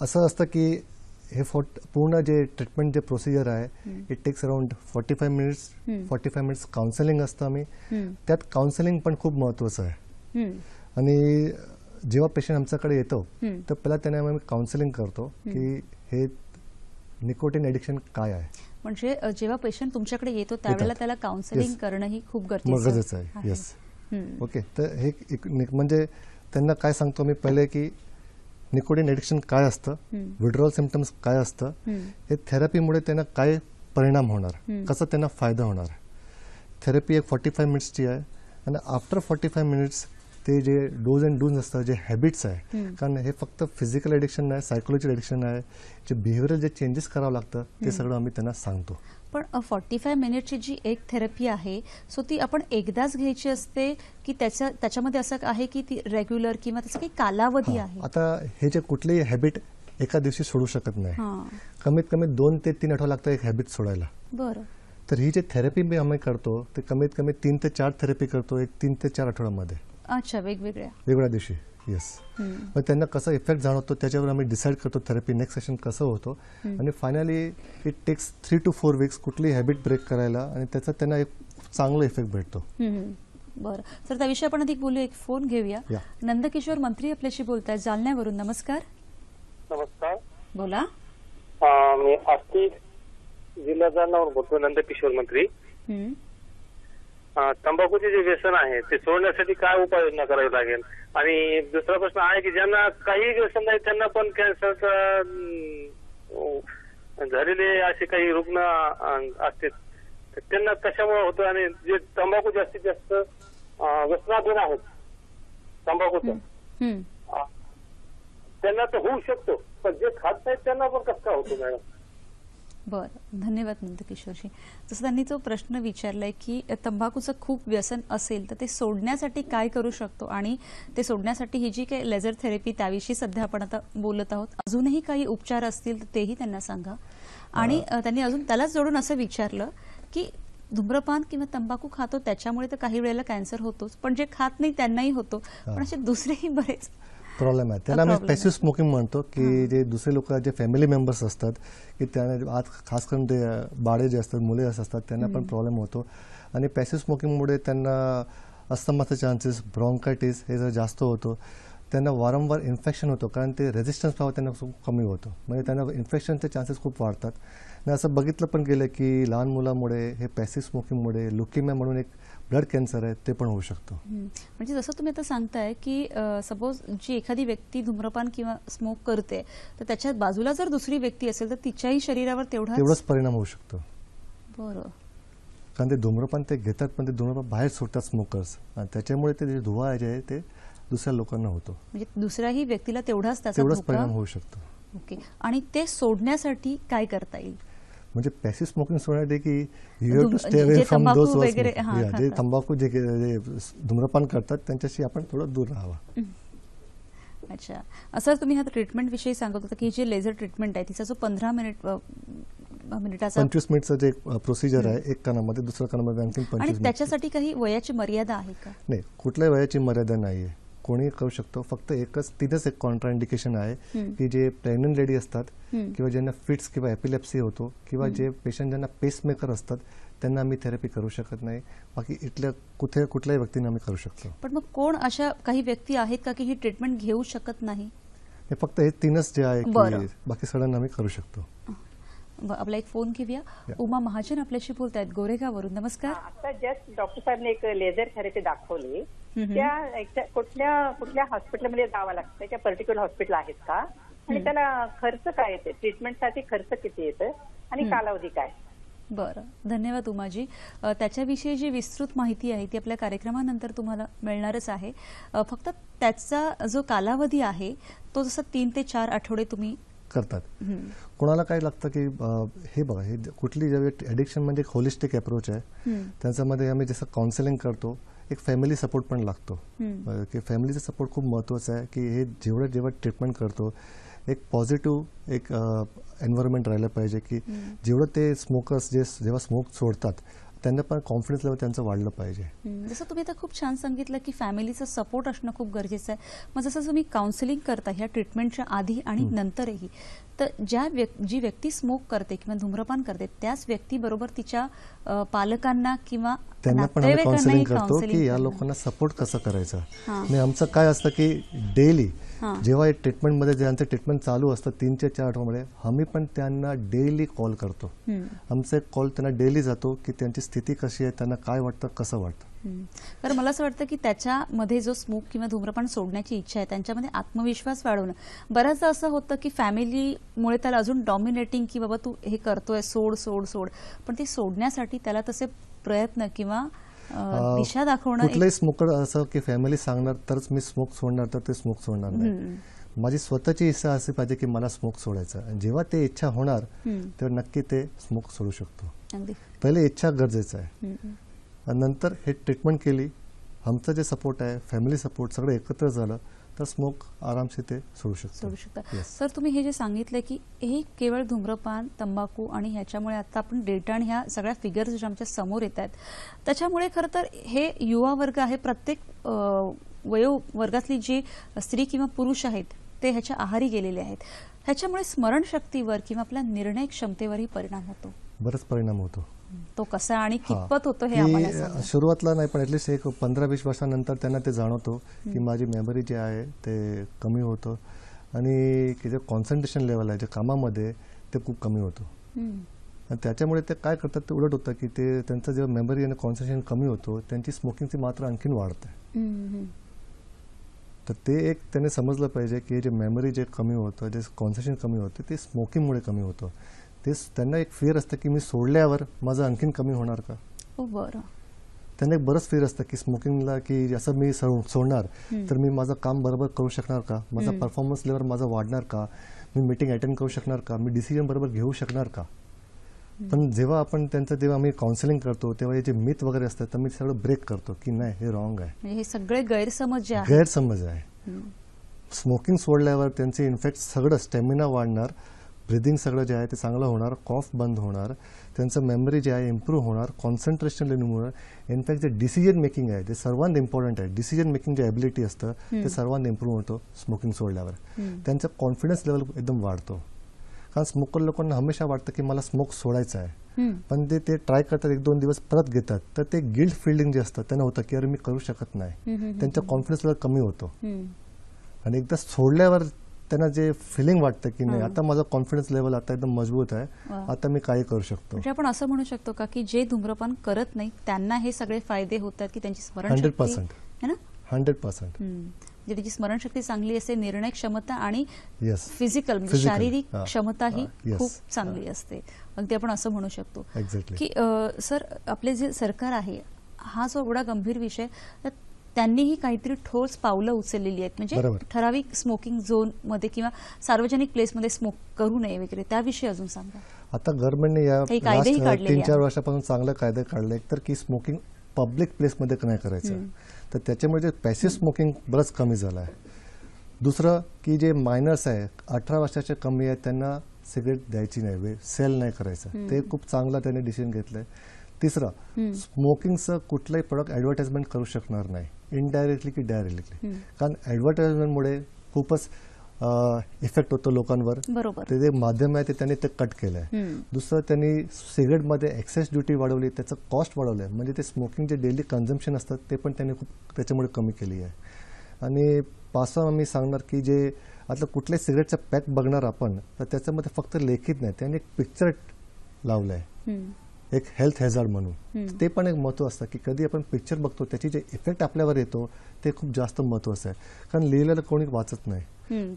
असं असतं की हे पूर्ण जे ट्रीटमेंट जे प्रोसिजर आहे it takes around 45 minutes. 45 minutes counselling असतं आम्ही. त्यात काउन्सिलिंग पण खूप महत्त्वाचं आहे. आणि जेव्हा पेशंट आमच्याकडे येतो तर पहिला त्यांना आम्ही काउन्सिलिंग करतो की हे निकोटीन ॲडिक्शन काय आहे. म्हणजे जेव्हा पेशंट तुमच्याकडे येतो त्यावेळेला त्याला काउन्सिलिंग करणं ही खूप गरजेचं आहे. Yes, okay. तर हे म्हणजे त्यांना काय सांगतो मी पहिले की निकोटीन ॲडिक्शन काय असतं, विड्रॉवल सिम्पटम्स काय असतं, हे थेरपीमुळे त्यांना काय परिणाम होणार, कसा त्यांना फायदा होणार. थेरपी एक 45 मिनिट्सची आहे. आणि आफ्टर 45 मिनिट्स ते जे डोज अँड डूज असतात, जे हॅबिट्स आहे, कारण हे फक्त फिजिकल ॲडिक्शन नाही, सायकोलॉजिकल ॲडिक्शन आहे, जे बिहेवियरल जे चेंजेस करावं लागतं ते सगळं आम्ही त्यांना सांगतो. पण 45 मिनिटची जी एक थेरपी आहे सो ती आपण एकदाच घ्यायची असते की त्याच्यामध्ये असं आहे की ती रेग्युलर किंवा त्याचा काही कालावधी आहे? आता हे जे कुठलेही हॅबिट एका दिवशी सोडू शकत नाही. कमीत कमी 2 ते 3 आठवडे लागतात एक हॅबिट सोडायला. बरं. तर ही जे थेरपी आम्ही करतो ते कमीत कमी 3 ते 4 थेरपी करतो एक 3 ते 4 आठवड्यामध्ये. अच्छा, वेगवेगळ्या दिवशी. येस. मग त्यांना कसा इफेक्ट जाणवतो त्याच्यावर आम्ही डिसाईड करतो थेरपी नेक्स्ट सेशन कसं होतो. आणि finally it takes 3 to 4 weeks कुठली हॅबिट ब्रेक करायला, आणि त्याचा त्यांना एक चांगला इफेक्ट भेटतो. बरं सर, त्याविषयी आपण अधिक बोलू. एक फोन घेऊया. नंदकिशोर मंत्री आपल्याशी बोलतायत जालन्यावरून. नमस्कार. नमस्कार, बोला. मी आष्टी जिल्हा जालन्यावरून बोलतो. नंदकिशोर मंत्री. तंबाखूचे जे व्यसन आहे ते सोडण्यासाठी काय उपाययोजना करावी लागेल? आणि दुसरा प्रश्न आहे की ज्यांना काही व्यसन नाही त्यांना पण कॅन्सरचा झालेले असे काही रुग्ण असते, त्यांना कशामुळे होतं? आणि जे तंबाखू जास्तीत जास्त व्यसनाधीन आहेत तंबाखूचं, त्यांना तर होऊ शकतो, पण जे खात नाहीत त्यांना पण कसं काय होतो मॅडम? बरं, धन्यवाद नंदकिशोरजी. जसं त्यांनी जो प्रश्न विचारलाय की तंबाखूचं खूप व्यसन असेल तर ते सोडण्यासाठी काय करू शकतो, आणि ते सोडण्यासाठी ही जी काही लेझर थेरपी त्याविषयी सध्या आपण आता बोलत आहोत, अजूनही काही उपचार असतील तर तेही त्यांना सांगा. आणि त्यांनी अजून त्यालाच जोडून असं विचारलं की धूम्रपान किंवा तंबाखू खातो त्याच्यामुळे तर काही वेळेला कॅन्सर होतोच, पण जे खात नाही त्यांनाही होतो, पण असे दुसरेही बरेच प्रॉब्लेम आहे. त्याला आम्ही पॅसिव्ह स्मोकिंग म्हणतो की जे दुसरे लोक जे फॅमिली मेंबर्स असतात की त्यांना आज खास करून ते बाळे जे असतात, मुले असतात, त्यांना पण प्रॉब्लेम होतो. आणि पॅसिव्ह स्मोकिंगमुळे त्यांना अस्थमाचे चान्सेस, ब्रॉन्कायटिस हे जर जास्त होतो. त्यांना वारंवार इन्फेक्शन होतं कारण ते रेझिस्टन्स पॉवर त्यांना खूप कमी होतं, म्हणजे त्यांना इन्फेक्शनचे चान्सेस खूप वाढतात. आणि असं बघितलं पण गेलं की लहान मुलामुळे हे पॅसिव्ह स्मोकिंगमुळे लुकेमिया म्हणून एक ब्लड कॅन्सर आहे ते पण होऊ शकतो. म्हणजे जसं तुम्ही आता सांगताय की सपोज जी एखादी व्यक्ती धूम्रपान किंवा स्मोक करते तर त्याच्या बाजूला जर दुसरी व्यक्ती असेल तर तिच्याही शरीरावर तेवढाच परिणाम होऊ शकतो. बरं. कारण ते धूम्रपान ते घेतात पण ते धूम्रपान बाहेर सोडतात स्मोकर्स आणि त्याच्यामुळे ते जे धुवा जे आहे ते दुसऱ्या लोकांना होतो. म्हणजे दुसऱ्याही व्यक्तीला तेवढाच त्याचा परिणाम होऊ शकतो. ओके. आणि ते सोडण्यासाठी काय करता येईल? म्हणजे पॅसिव्ह स्मोकिंग सोडण्यासाठी की you have to stay away from those जे तंबाखू जे धूम्रपान करतात त्यांच्याशी आपण थोडं दूर राहावं. अच्छा. असं तुम्ही ह्या ट्रीटमेंट विषयी सांगत होता की जे लेझर ट्रीटमेंट आहे तिचा जो 15 मिनिटाचा 25 मिनिटचं जे प्रोसिजर आहे एक कानामध्ये दुसऱ्या कानामध्ये आणखी 25 आणि मिनिट. त्याच्यासाठी काही वयाची मर्यादा आहे का? नाही, कुठल्याही वयाची मर्यादा नाहीये, कोणी करू शकतो. फक्त तिथंच एक कॉन्ट्राइंडिकेशन आहे की जे प्रेग्नंट लेडी असतात किंवा ज्यांना फिट्स किंवा एपिलेप्सी होतो किंवा जे पेशंट ज्यांना पेसमेकर असतात त्यांना आम्ही थेरपी करू शकत नाही. बाकी इथल्या कुठल्याही व्यक्तींना आम्ही करू शकतो. पण मग कोण अशा काही व्यक्ती आहेत का की ही ट्रीटमेंट घेऊ शकत नाही? हे फक्त हे 3च जे आहे की बाकी सगळ्यांना आम्ही करू शकतो. आपला एक फोन घेऊया. उमा महाजन आपल्याशी बोलतायत गोरेगाववरून. नमस्कार. आता जस्ट डॉक्टर साहेबने एक लेझर थेरपी दाखवली. त्या कुठल्या हॉस्पिटलमध्ये जावं लागतं? त्या पर्टिक्युलर हॉस्पिटल आहेत का? आणि त्याला खर्च काय येते? ट्रीटमेंटसाठी खर्च किती येतं आणि कालावधी काय? बरं, धन्यवाद उमाजी. त्याच्याविषयी जी विस्तृत माहिती आहे ती आपल्या कार्यक्रमानंतर तुम्हाला मिळणारच आहे. फक्त त्याचा जो कालावधी आहे तो जसा 3 ते 4 आठवडे तुम्ही करतात. कोणाला काय लागतं की हे बघा, हे कुठली ॲडिक्शन म्हणजे एक होलिस्टिक अप्रोच आहे. त्याच्यामध्ये आम्ही जसं काउन्सिलिंग करतो एक फॅमिली सपोर्ट पण लागतो की फॅमिलीचा सपोर्ट खूप महत्त्वाचा आहे की हे जेव्हा ट्रीटमेंट करतो एक पॉझिटिव्ह एक एन्व्हायरमेंट राहिलं पाहिजे की जेवढं ते स्मोकर्स जेव्हा स्मोक सोडतात त्यांना पण कॉन्फिडन्स लेवल त्यांचं वाढलं पाहिजे. जसं तुम्ही आता खूप छान सांगितलं की फॅमिलीचं सपोर्ट असणं खूप गरजेचं आहे. मग जसं तुम्ही काउन्सिलिंग करता ह्या ट्रीटमेंटच्या आधी आणि नंतरही तर जी व्यक्ती स्मोक करते किंवा धूम्रपान करते त्याच व्यक्तीबरोबर तिच्या पालकांना किंवा त्यांना पण आम्ही काउन्सिलिंग करतो की या लोकांना सपोर्ट कसं करायचं. आणि आमचं काय असतं की डेली जेव्हा ट्रीटमेंटमध्ये ज्यांचं ट्रीटमेंट चालू असतं 3 ते 4 आठवड्यामध्ये आम्ही पण त्यांना डेली कॉल करतो. आमचा एक कॉल त्यांना डेली जातो की त्यांची स्थिती कशी आहे, त्यांना काय वाटतं, कसं वाटतं. कारण मला असं वाटतं की त्याच्यामध्ये जो स्मोक किंवा धूम्रपान सोडण्याची इच्छा आहे त्यांच्यामध्ये आत्मविश्वास वाढवणं. बऱ्याचदा असं होतं की फॅमिलीमुळे त्याला अजून डॉमिनेटिंग की बाबा तू हे करतोय सोड सोड सोड, पण ते सोडण्यासाठी त्याला तसे प्रयत्न किंवा दिशा दाखवणं. कुठलंही स्मोकर असं की फॅमिली सांगणार तरच मी स्मोक सोडणार तर ते स्मोक सोडणार नाही. माझी स्वतःची इच्छा अशी पाहिजे की मला स्मोक सोडायचं आणि जेव्हा ते इच्छा होणार तेव्हा नक्की ते स्मोक सोडू शकतो. पहिले इच्छा गरजेचं आहे आणि नंतर हे ट्रीटमेंट केली आमचं जे सपोर्ट आहे फॅमिली सपोर्ट सगळं एकत्र झालं तर स्मोक आरामसे ते सोडू शकता. सर तुम्ही हे जे सांगितलं की हे केवळ धूम्रपान तंबाखू आणि ह्याच्यामुळे आता आपण डेटा आणि ह्या सगळ्या फिगर्स ज्या आमच्या समोर येत आहेत त्याच्यामुळे खरं तर हे युवा वर्ग आहे प्रत्येक वयोवर्गातली जी स्त्री किंवा पुरुष आहेत ते ह्याच्या आहारी गेलेले आहेत. ह्याच्यामुळे स्मरणशक्तीवर किंवा आपल्या निर्णय क्षमतेवरही परिणाम होतो. बरंच परिणाम होतो. तो कसा आणि कितपत होतो हे आम्हाला सुरुवातला नाही पण ॲटलिस्ट एक 15-20 वर्षानंतर त्यांना ते जाणवतो की माझी मेमरी जे आहे ते कमी होतं आणि की जे कॉन्सन्ट्रेशन लेवल आहे जे कामामध्ये ते खूप कमी होतं. आणि त्याच्यामुळे ते काय करतात ते उलट होतं की ते त्यांचं जेव्हा मेमरी आणि कॉन्सन्ट्रेशन कमी होतो त्यांची स्मोकिंगची मात्रा आणखीन वाढते. तर ते एक त्याने समजलं पाहिजे की जे मेमरी जे कमी होतं जे कॉन्सन्ट्रेशन कमी होतं ते स्मोकिंगमुळे कमी होतं. तेच त्यांना एक फिअर असतं की मी सोडल्यावर माझं आणखीन कमी होणार का. बरं. त्यांना एक बरंच फिअर असतं की स्मोकिंगला की असं मी सोडणार तर मी माझं काम बरोबर करू शकणार का, माझा परफॉर्मन्स लेवल माझा वाढणार का, मी मीटिंग अटेंड करू शकणार का, मी डिसिजन बरोबर घेऊ शकणार का. पण जेव्हा आपण त्यांचं जेव्हा आम्ही काउन्सिलिंग करतो तेव्हा हे जे मिथ वगैरे असतात तर मी सगळं ब्रेक करतो की नाही हे रॉंग आहे. हे सगळे गैरसमज आहे. स्मोकिंग सोडल्यावर त्यांचे इनफॅक्ट सगळं स्टॅमिना वाढणार, ब्रिदिंग सगळं जे आहे ते चांगलं होणार, कॉफ बंद होणार, त्यांचं मेमरी जे आहे इम्प्रूव्ह होणार, कॉन्सन्ट्रेशन होणार. इनफॅक्ट जे डिसिजन मेकिंग आहे ते सर्वांत इम्पॉर्टंट आहे. डिसिजन मेकिंग जे ॲबिलिटी असतं ते सर्वांत इम्प्रूव्ह होतं स्मोकिंग सोडल्यावर. त्यांचं कॉन्फिडन्स लेवल एकदम वाढतो. कारण स्मोकर लोकांना हमेशा वाटतं की मला स्मोक सोडायचं आहे पण ते ट्राय करतात 1-2 दिवस परत घेतात तर ते गिल्ट फिलिंग जे असतं त्यांना होतं की अरे मी करू शकत नाही. त्यांचा कॉन्फिडन्स लेवल कमी होतो आणि एकदा सोडल्यावर त्यांना जे फिलिंग वाटतं की नाही आता माझा कॉन्फिडन्स लेवल आता एकदम मजबूत आहे, आता मी काही करू शकतो. म्हणजे आपण असं म्हणू शकतो का की जे धूम्रपान करत नाही त्यांना हे सगळे फायदे होतात की त्यांची स्मरणशक्ती 100%. है ना 100%. म्हणजे त्याची स्मरणशक्ती चांगली असते, निर्णय क्षमता आणि येस फिजिकल म्हणजे Physical, शारीरिक हा. क्षमता ही Yes. खूप चांगली असते. अगदी आपण असं म्हणू शकतो एक्झॅक्टली. की सर आपले जे सरकार आहे हा जो एवढा गंभीर विषय तर त्यांनीही काहीतरी ठोस पावलं उचललेली आहेत म्हणजे बरोबर. ठराविक स्मोकिंग झोन मध्ये किंवा सार्वजनिक प्लेसमध्ये स्मोक करू नये वगैरे त्याविषयी अजून सांगा. आता गव्हर्नमेंटने या काही कायदेही लास्ट काढलेले 3-4 आहेत. वर्षापासून चांगले कायदे काढले. एक तर की स्मोकिंग पब्लिक प्लेसमध्ये नाही करायचं, तर त्याच्यामुळे जे पॅसिव्ह स्मोकिंग बरंच कमी झालं आहे. दुसरं की जे मायनर्स आहे 18 वर्षाचे कमी आहेत त्यांना सिगरेट द्यायची नाही, सेल नाही करायचं, ते खूप चांगलं त्यांनी डिसिजन घेतलंय. तिसरं स्मोकिंगचं कुठलंही प्रोडक्ट ऍडव्हर्टाइजमेंट करू शकणार नाही, इनडायरेक्टली की डायरेक्टली, कारण ऍडव्हर्टाइजमेंटमुळे खूपच इफेक्ट होतो लोकांवर. बरोबर. ते जे माध्यम आहे ते त्यांनी ते कट केलंय. दुसरं त्यांनी सिगरेटमध्ये एक्सेस ड्युटी वाढवली, त्याचं कॉस्ट वाढवलंय, म्हणजे ते स्मोकिंग जे डेली कन्झम्पशन असतात ते पण त्यांनी खूप त्याच्यामुळे कमी केली आहे. आणि पाचवा मी सांगणार की जे आता कुठल्याही सिगरेटचा पॅक बघणार आपण तर त्याच्यामध्ये फक्त लेखित नाही, त्यांनी एक पिक्चर लावलंय एक हेल्थ हॅझार्ड म्हणून. ते पण एक महत्व असतं की कधी आपण पिक्चर बघतो त्याची जे इफेक्ट आपल्यावर येतो ते खूप जास्त महत्वाचं आहे, कारण लिहिलेलं कोणी वाचत नाही.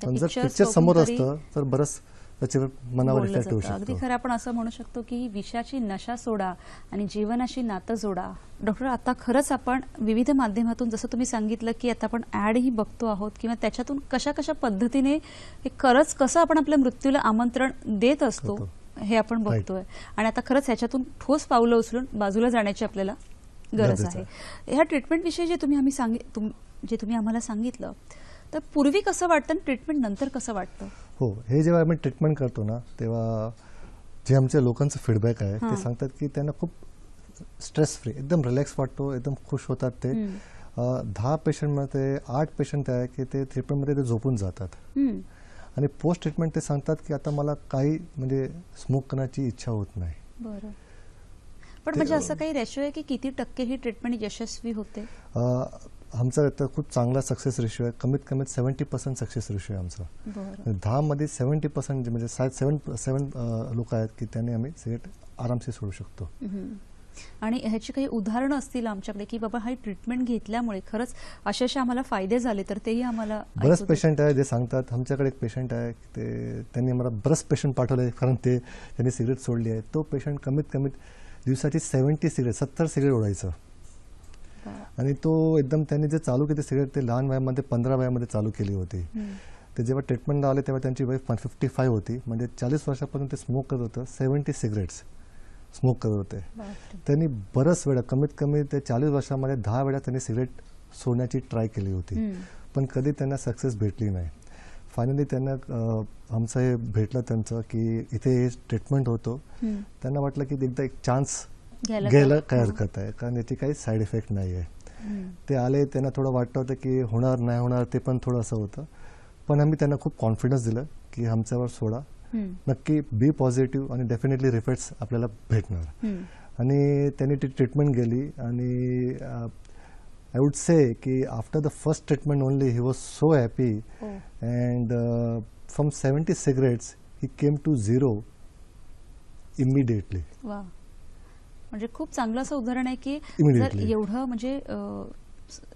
पण जर पिक्चर समोर असतं तर बरंच त्याच्यावर मनावर बोललं इफेक्ट होऊ जातं. अगदी शकतो. खरं आपण असं म्हणू शकतो की ही विषाची नशा सोडा आणि जीवनाशी नातं जोडा. डॉक्टर आता खरंच आपण विविध माध्यमातून जसं तुम्ही सांगितलं की आता आपण ऍडही बघतो आहोत किंवा त्याच्यातून कशा कशा पद्धतीने हे खरंच कसं आपण आपल्या मृत्यूला आमंत्रण देत असतो हे आपण बघतोय. आणि आता खरंच ह्याच्यातून ठोस पावलं उचलून बाजूला जाण्याची आपल्याला गरज आहे. ह्या ट्रीटमेंट विषयी जे तुम्ही आम्हाला सांगितलं तर पूर्वी कसं वाटतं आणि ट्रीटमेंट नंतर कसं वाटतं? हो, हे जेव्हा आम्ही ट्रीटमेंट करतो ना तेव्हा जे आमच्या लोकांचं फीडबॅक आहे ते सांगतात की त्यांना खूप स्ट्रेस फ्री एकदम रिलॅक्स वाटतो, एकदम खुश होतात ते. 10 पेशंटमध्ये 8 पेशंट आहे की ते ट्रीटमेंटमध्ये ते झोपून जातात. आणि पोस्ट ट्रीटमेंट ते सांगतात की आता मला काही म्हणजे स्मोक करण्याची इच्छा होत नाही. बरं. पण म्हणजे असं काही रेशो आहे की किती टक्के ही ट्रीटमेंट यशस्वी होते? आमचा तर खूप चांगला सक्सेस रेशो आहे, कमीत कमी 70% सक्सेस रेशो आहे आमचा. 10 मध्ये 70% म्हणजे 7 लोक आहेत की त्यांनी आम्ही सिगरेट आरामसे सोडू शकतो. आणि ह्याची काही उदाहरणं असतील आमच्याकडे की बाबा हा ट्रीटमेंट घेतल्यामुळे खरंच अशाशा आम्हाला फायदे झाले तर तेही आम्हाला बरेच पेशंट आहे जे सांगतात. आमच्याकडे एक पेशंट आहे त्यांनी आम्हाला बरेच पेशंट पाठवले कारण त्यांनी सिगरेट सोडली आहे. तो पेशंट कमीत कमी दिवसाची 70 सिगरेट ओढायचं. आणि तो एकदम त्यांनी जे चालू केली सिगरेट ते लहान वयामध्ये 15 वयामध्ये चालू केली होती. ते जेव्हा ट्रीटमेंटला आले तेव्हा त्यांची वय 55 होती, म्हणजे 40 वर्षापर्यंत ते स्मोक करत होतं. 70 सिगरेट्स स्मोक करत होते. त्यांनी बरंच वेळा कमीत कमी ते 40 वर्षामध्ये 10 वेळा त्यांनी सिगरेट सोडण्याची ट्राय केली होती, पण कधी त्यांना सक्सेस भेटली नाही. फायनली त्यांना आमचं हे भेटलं त्यांचं की इथे हे ट्रीटमेंट होतो. त्यांना वाटलं की एकदा एक चान्स घ्यायला काय हरकत आहे, कारण याची काही साईड इफेक्ट नाही आहे. ते आले, त्यांना थोडं वाटतं होतं की होणार नाही होणार, ते पण थोडं असं होतं. पण आम्ही त्यांना खूप कॉन्फिडन्स दिलं की आमच्यावर सोडा, नक्की बी पॉझिटिव्ह आणि डेफिनेटली रिफेक्ट्स आपल्याला भेटणार. आणि त्यांनी ती ट्रीटमेंट गेली आणि आय वुड से की after the first treatment only he was so happy and from 70 cigarettes he came to 0 immediately. म्हणजे खूप चांगलं असं उदाहरण आहे की जर एवढं म्हणजे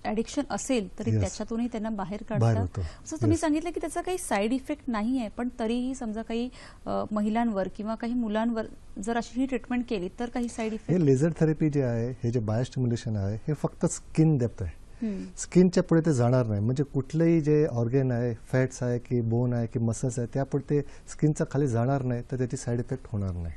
ऍडिक्शन असेल तरी त्याच्यातूनही त्यांना बाहेर काढतात. असं तुम्ही सांगितलं की त्याचा काही साईड इफेक्ट नाही आहे, पण तरीही समजा काही महिलांवर किंवा काही मुलांवर जर अशी ही ट्रीटमेंट केली तर काही साईड इफेक्ट. हे लेझर थेरपी जे आहे, हे जे बायोस्टिम्युलेशन आहे, हे फक्त स्किन डेप्थ आहे, स्किनच्या पुढे ते जाणार नाही. म्हणजे कुठलंही जे ऑर्गन आहे, फॅट्स आहे की बोन आहे की मसल्स आहे, त्यापुढे ते स्किनच्या खाली जाणार नाही, तर त्याची साईड इफेक्ट होणार नाही.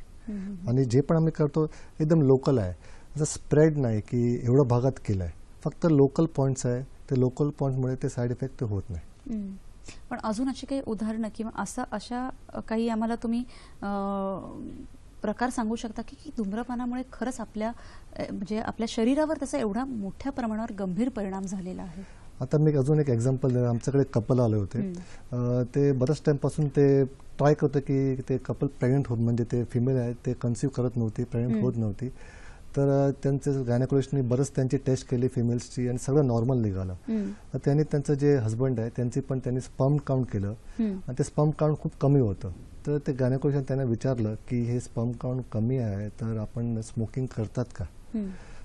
आणि जे पण आम्ही करतो एकदम लोकल आहे, असं स्प्रेड नाही की एवढं भागात केलं आहे, फक्त लोकल पॉईंट्स आहे. ते लोकल पॉईंटमुळे ते साईड इफेक्ट होत नाही. पण अजून अशी काही उदाहरणं किंवा अशा काही आम्हाला तुम्ही प्रकार सांगू शकता की धूम्रपानामुळे खरंच म्हणजे आपल्या शरीरावर त्याचा एवढा मोठ्या प्रमाणावर गंभीर परिणाम झालेला आहे? आता मी अजून एक एक्झाम्पल देणार. आमच्याकडे कपल आले होते, ते बऱ्याच टाइमपासून ते ट्राय करतं की ते कपल प्रेग्नेंट होत, म्हणजे ते फिमेल आहे, ते कन्सिव्ह करत नव्हती, प्रेग्नेंट होत नव्हती. तर त्यांचे गायनेकोलॉजिस्टनी बरंच त्यांची टेस्ट केली फिमेल्सची आणि सगळं नॉर्मल निघालं. तर त्यांनी त्यांचं जे हस्बंड आहे त्यांची पण त्यांनी स्पर्म काउंट केलं आणि ते स्पर्म काउंट खूप कमी होतं. तर ते गायनेकोलॉजिस्ट त्यांना विचारलं की हे स्पर्म काउंट कमी आहे तर आपण स्मोकिंग करतात का.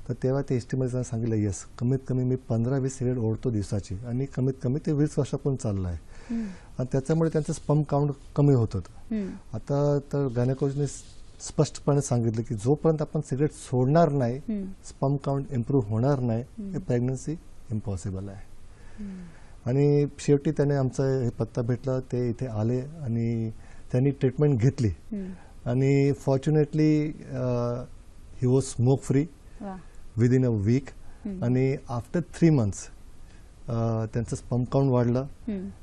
तर तेव्हा ते एस्टिमेट त्यांना सांगितलं येस, कमीत कमी मी 15-20 सिगरेट ओढतो दिवसाची आणि कमीत कमी ते 20 वर्षापासून चाललं आहे आणि त्याच्यामुळे त्यांचं स्पर्म काउंट कमी होत होतं. आता तर गायनेकोलॉजिस्टने स्पष्टपणे सांगितलं की जोपर्यंत आपण सिगरेट सोडणार नाही, स्पर्म काउंट इम्प्रूव्ह होणार नाही, हे प्रेग्नन्सी इम्पॉसिबल आहे. आणि शेवटी त्याने आमचा हे पत्ता भेटला, ते इथे आले आणि त्यांनी ट्रीटमेंट घेतली आणि fortunately he was smoke free within a week आणि आफ्टर 3 months त्यांचं स्पर्म काउंट वाढलं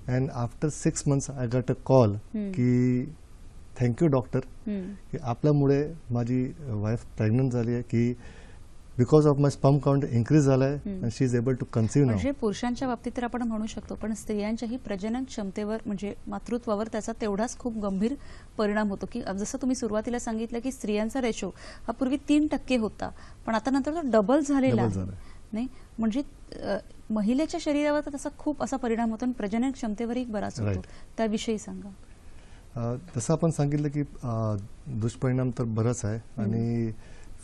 and after 6 months I got a call की थँक्यू डॉक्टर की आपल्यामुळे माझी वाईफ प्रेग्नंट झाली आहे, की because of my sperm count increase झालाय and she is able to conceive now. म्हणजे पुरुषांच्या बाबतीत तर आपण म्हणू शकतो, पण स्त्रियांच्याही प्रजनन क्षमतेवर म्हणजे मातृत्वावर त्याचा तेवढाच खूप गंभीर परिणाम होतो. की जसं तुम्ही सुरुवातीला सांगितलं की स्त्रियांचा रेशो हा पूर्वी 3% होता, पण आता नंतर तो डबल झालेला आहे. नाही म्हणजे महिलेच्या शरीरावर तर त्याचा खूप असा परिणाम होतो आणि प्रजनन क्षमतेवरही बराच होतो. त्याविषयी सांगा. जसं आपण सांगितलं की दुष्परिणाम तर बरंच आहे आणि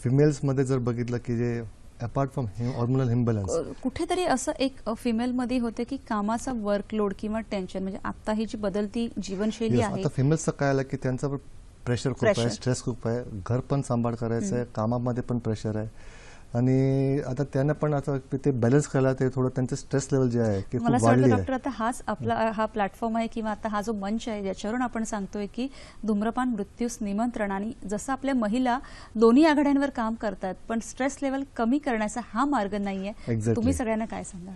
फिमेल्समध्ये जर बघितलं की जे अपार्ट फ्रॉम हॉर्मोनल इम्बॅलन्स, कुठेतरी असं एक फिमेलमध्ये होते की कामाचा वर्कलोड किंवा टेन्शन, म्हणजे आता ही जी बदलती जीवनशैली आहे, आता फिमेल्सचं काय आलं की त्यांचं प्रेशर खूप आहे, स्ट्रेस खूप आहे, घर पण सांभाळ करायचं आहे, कामामध्ये पण प्रेशर आहे आणि आता त्यांना पण आता ते बॅलन्स करायला ते थोडं त्यांचं स्ट्रेस लेवल जे आहे की मला खूप वाढली आहे. डॉक्टर आता हाच आपला हा प्लॅटफॉर्म आहे किंवा आता हा जो मंच आहे ज्याच्यावरून आपण सांगतोय की धूम्रपान मृत्यूस निमंत्रण, आणि जसं आपल्या महिला दोन्ही आघाड्यांवर काम करतात पण स्ट्रेस लेवल कमी करण्याचा हा मार्ग नाहीये. तुम्ही सगळ्यांना काय सांगा?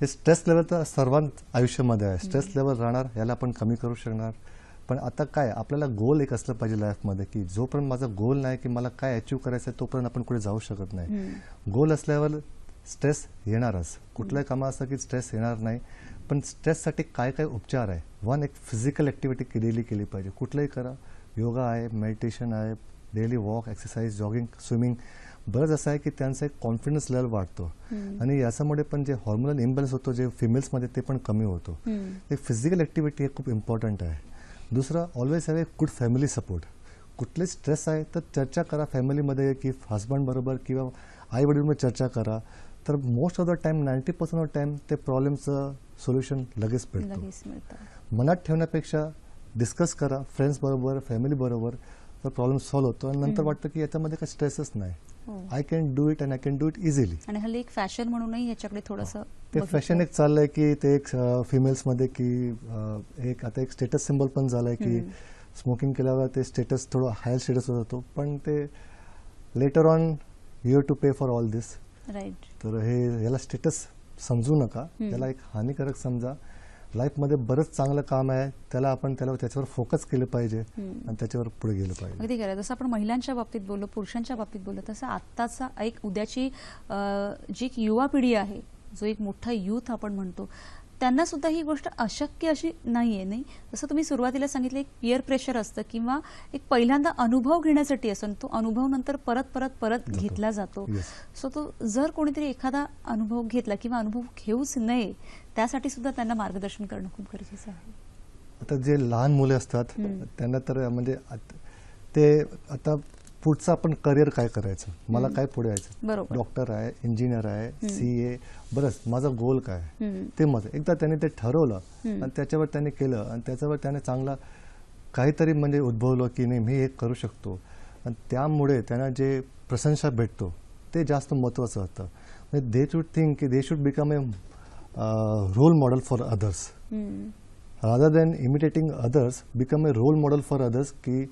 हे स्ट्रेस लेवल तर सर्वांत आयुष्यामध्ये आहे, स्ट्रेस लेवल राहणार, याला आपण कमी करू शकणार. पण आता काय आपल्याला गोल एक असलं पाहिजे लाईफमध्ये की जोपर्यंत माझा गोल नाही की मला काय अचीव्ह करायचं आहे तोपर्यंत आपण कुठे जाऊ शकत नाही. गोल असल्यावर स्ट्रेस येणारच, कुठल्याही कामा असं की स्ट्रेस येणार नाही. पण स्ट्रेससाठी काय काय उपचार आहे. वन, एक फिजिकल ॲक्टिव्हिटी डेली केली पाहिजे, कुठलंही करा, योगा आहे, मेडिटेशन आहे, daily walk, exercise, jogging, swimming, बरंच असं आहे की त्यांचा एक कॉन्फिडन्स लेवल वाढतो आणि याच्यामुळे पण जे हॉर्मोनल इम्बॅलन्स होतो जे फिमेल्समध्ये ते पण कमी होतो. एक फिजिकल ॲक्टिव्हिटी हे खूप इम्पॉर्टंट आहे. दुसरं, always have a good family support. कुठले स्ट्रेस आहे तर चर्चा करा फॅमिलीमध्ये की हस्बंड बरोबर किंवा आई वडीलमध्ये चर्चा करा, तर most of the time 90% of time ते प्रॉब्लेमचं सोल्युशन लगेच मिळतं. मनात ठेवण्यापेक्षा डिस्कस करा फ्रेंड्स बरोबर, फॅमिली बरोबर, तर प्रॉब्लेम सॉल्व्ह होतो आणि नंतर वाटतं की याच्यामध्ये काही स्ट्रेसच नाही, I can do it and I can do it easily. आणि हल्ली एक फॅशन म्हणूनही याच्याकडे थोडंसं ते फॅशन एक चाललंय की ते एक फिमेल्समध्ये की एक आता एक स्टेटस सिम्बॉल पण झालंय की स्मोकिंग केल्यावर ते स्टेटस थोडं हायर स्टेटस होतो, पण ते later on you have to pay for all this. Right. तर हे याला स्टेटस समजू नका, त्याला एक हानिकारक समजा. लाईफमध्ये बरंच चांगलं काम आहे, त्याच्यावर फोकस केलं पाहिजे आणि त्याच्यावर पुढे गेलं पाहिजे. अगदी खरं. जसं आपण महिलांच्या बाबतीत बोललो, पुरुषांच्या बाबतीत बोललो, तसं आत्ताचा एक उद्याची जी युवा पिढी आहे, जो एक मोठा युथ आपण म्हणतो, त्यांना सुद्धा ही गोष्ट अशक्य अशी नाहीये. नाही, जसं तुम्ही सुरुवातीला सांगितलं, एक पियर प्रेशर असतं किंवा एक पहिल्यांदा अनुभव घेण्यासाठी असतो, तो अनुभव नंतर परत परत परत घेतला जातो. सो तो जर कोणीतरी एखादा अनुभव घेतला किंवा अनुभव घेऊच नये, त्यासाठी सुद्धा त्यांना मार्गदर्शन करणं खूप गरजेचं आहे. आता जे लहान मुले असतात त्यांना तर म्हणजे ते आता पुढचं आपण करिअर काय करायचं, मला काय पुढे यायचं, डॉक्टर आहे, इंजिनियर आहे, CA, बरंच माझा गोल काय ते मत एकदा त्याने ते ठरवलं आणि त्याच्यावर त्याने केलं आणि त्याच्यावर त्याने चांगला काहीतरी म्हणजे उद्भवलं की नाही मी हे करू शकतो आणि त्यामुळे त्यांना जे प्रशंसा भेटतो ते जास्त महत्त्वाचं असतं. म्हणजे दे शुड थिंक की they should become a role model for others rather than imitating others, become a role model for others की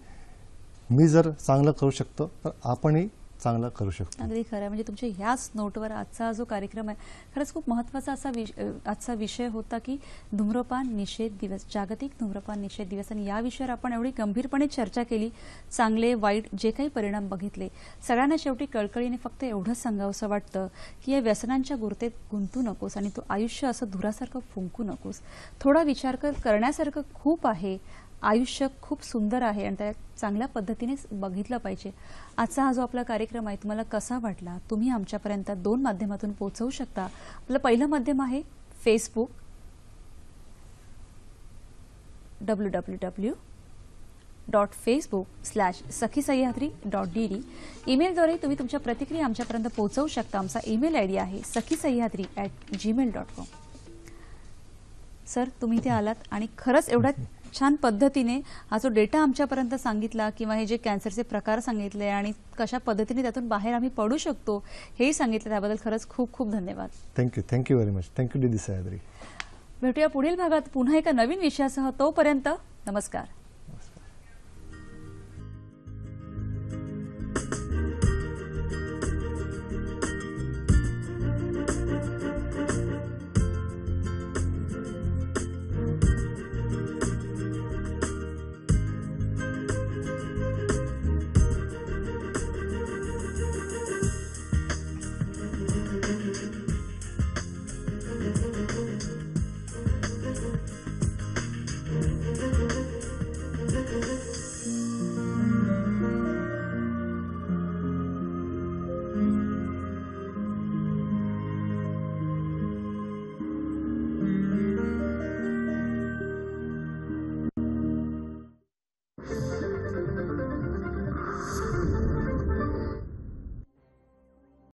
मी जर चांगलं करू शकतो तर आपणही चांगलं करू शकतो. अगदी खरं. म्हणजे तुमच्या ह्याच नोटवर आजचा जो कार्यक्रम आहे खरंच खूप महत्त्वाचा असा आजचा विषय होता की धूम्रपान निषेध दिवस, जागतिक धूम्रपान निषेध दिवस, आणि या विषयावर आपण एवढी गंभीरपणे चर्चा केली, चांगले वाईट जे काही परिणाम बघितले. सगळ्यांना शेवटी कळकळीने फक्त एवढंच सांगावंसं वाटतं की या व्यसनांच्या गुर्तेत गुंतू नकोस आणि तो आयुष्य असं धुरासारखं फुंकू नकोस. थोडा विचार करण्यासारखं खूप आहे. आयुष्य खूप सुंदर आहे आणि त्या चांगल्या पद्धतीने बघितलं पाहिजे. आजचा हा जो आपला कार्यक्रम आहे तुम्हाला कसा वाटला, तुम्ही आमच्यापर्यंत 2 माध्यमातून पोहोचवू शकता. आपलं पहिलं माध्यम आहे फेसबुक, www.facebook/sakhisayadri.dd. ईमेलद्वारे तुम्ही तुमच्या प्रतिक्रिया आमच्यापर्यंत पोहोचवू शकता. आमचा ईमेल आयडी आहे sakhisayadri@gmail.com. सर, तुम्ही इथे आलात आणि खरंच एवढ्या छान पद्धतीने हा जो डेटा आमच्यापर्यंत सांगितला किंवा हे जे कॅन्सरचे प्रकार सांगितले आणि कशा पद्धतीने त्यातून बाहेर आम्ही पडू शकतो हेही सांगितलं, त्याबद्दल खरंच खूप खूप धन्यवाद. Thank you very much. थँक्यू दीदी सह्याद्री. भेटूया पुढील भागात पुन्हा एका नवीन विषयासह. तोपर्यंत नमस्कार.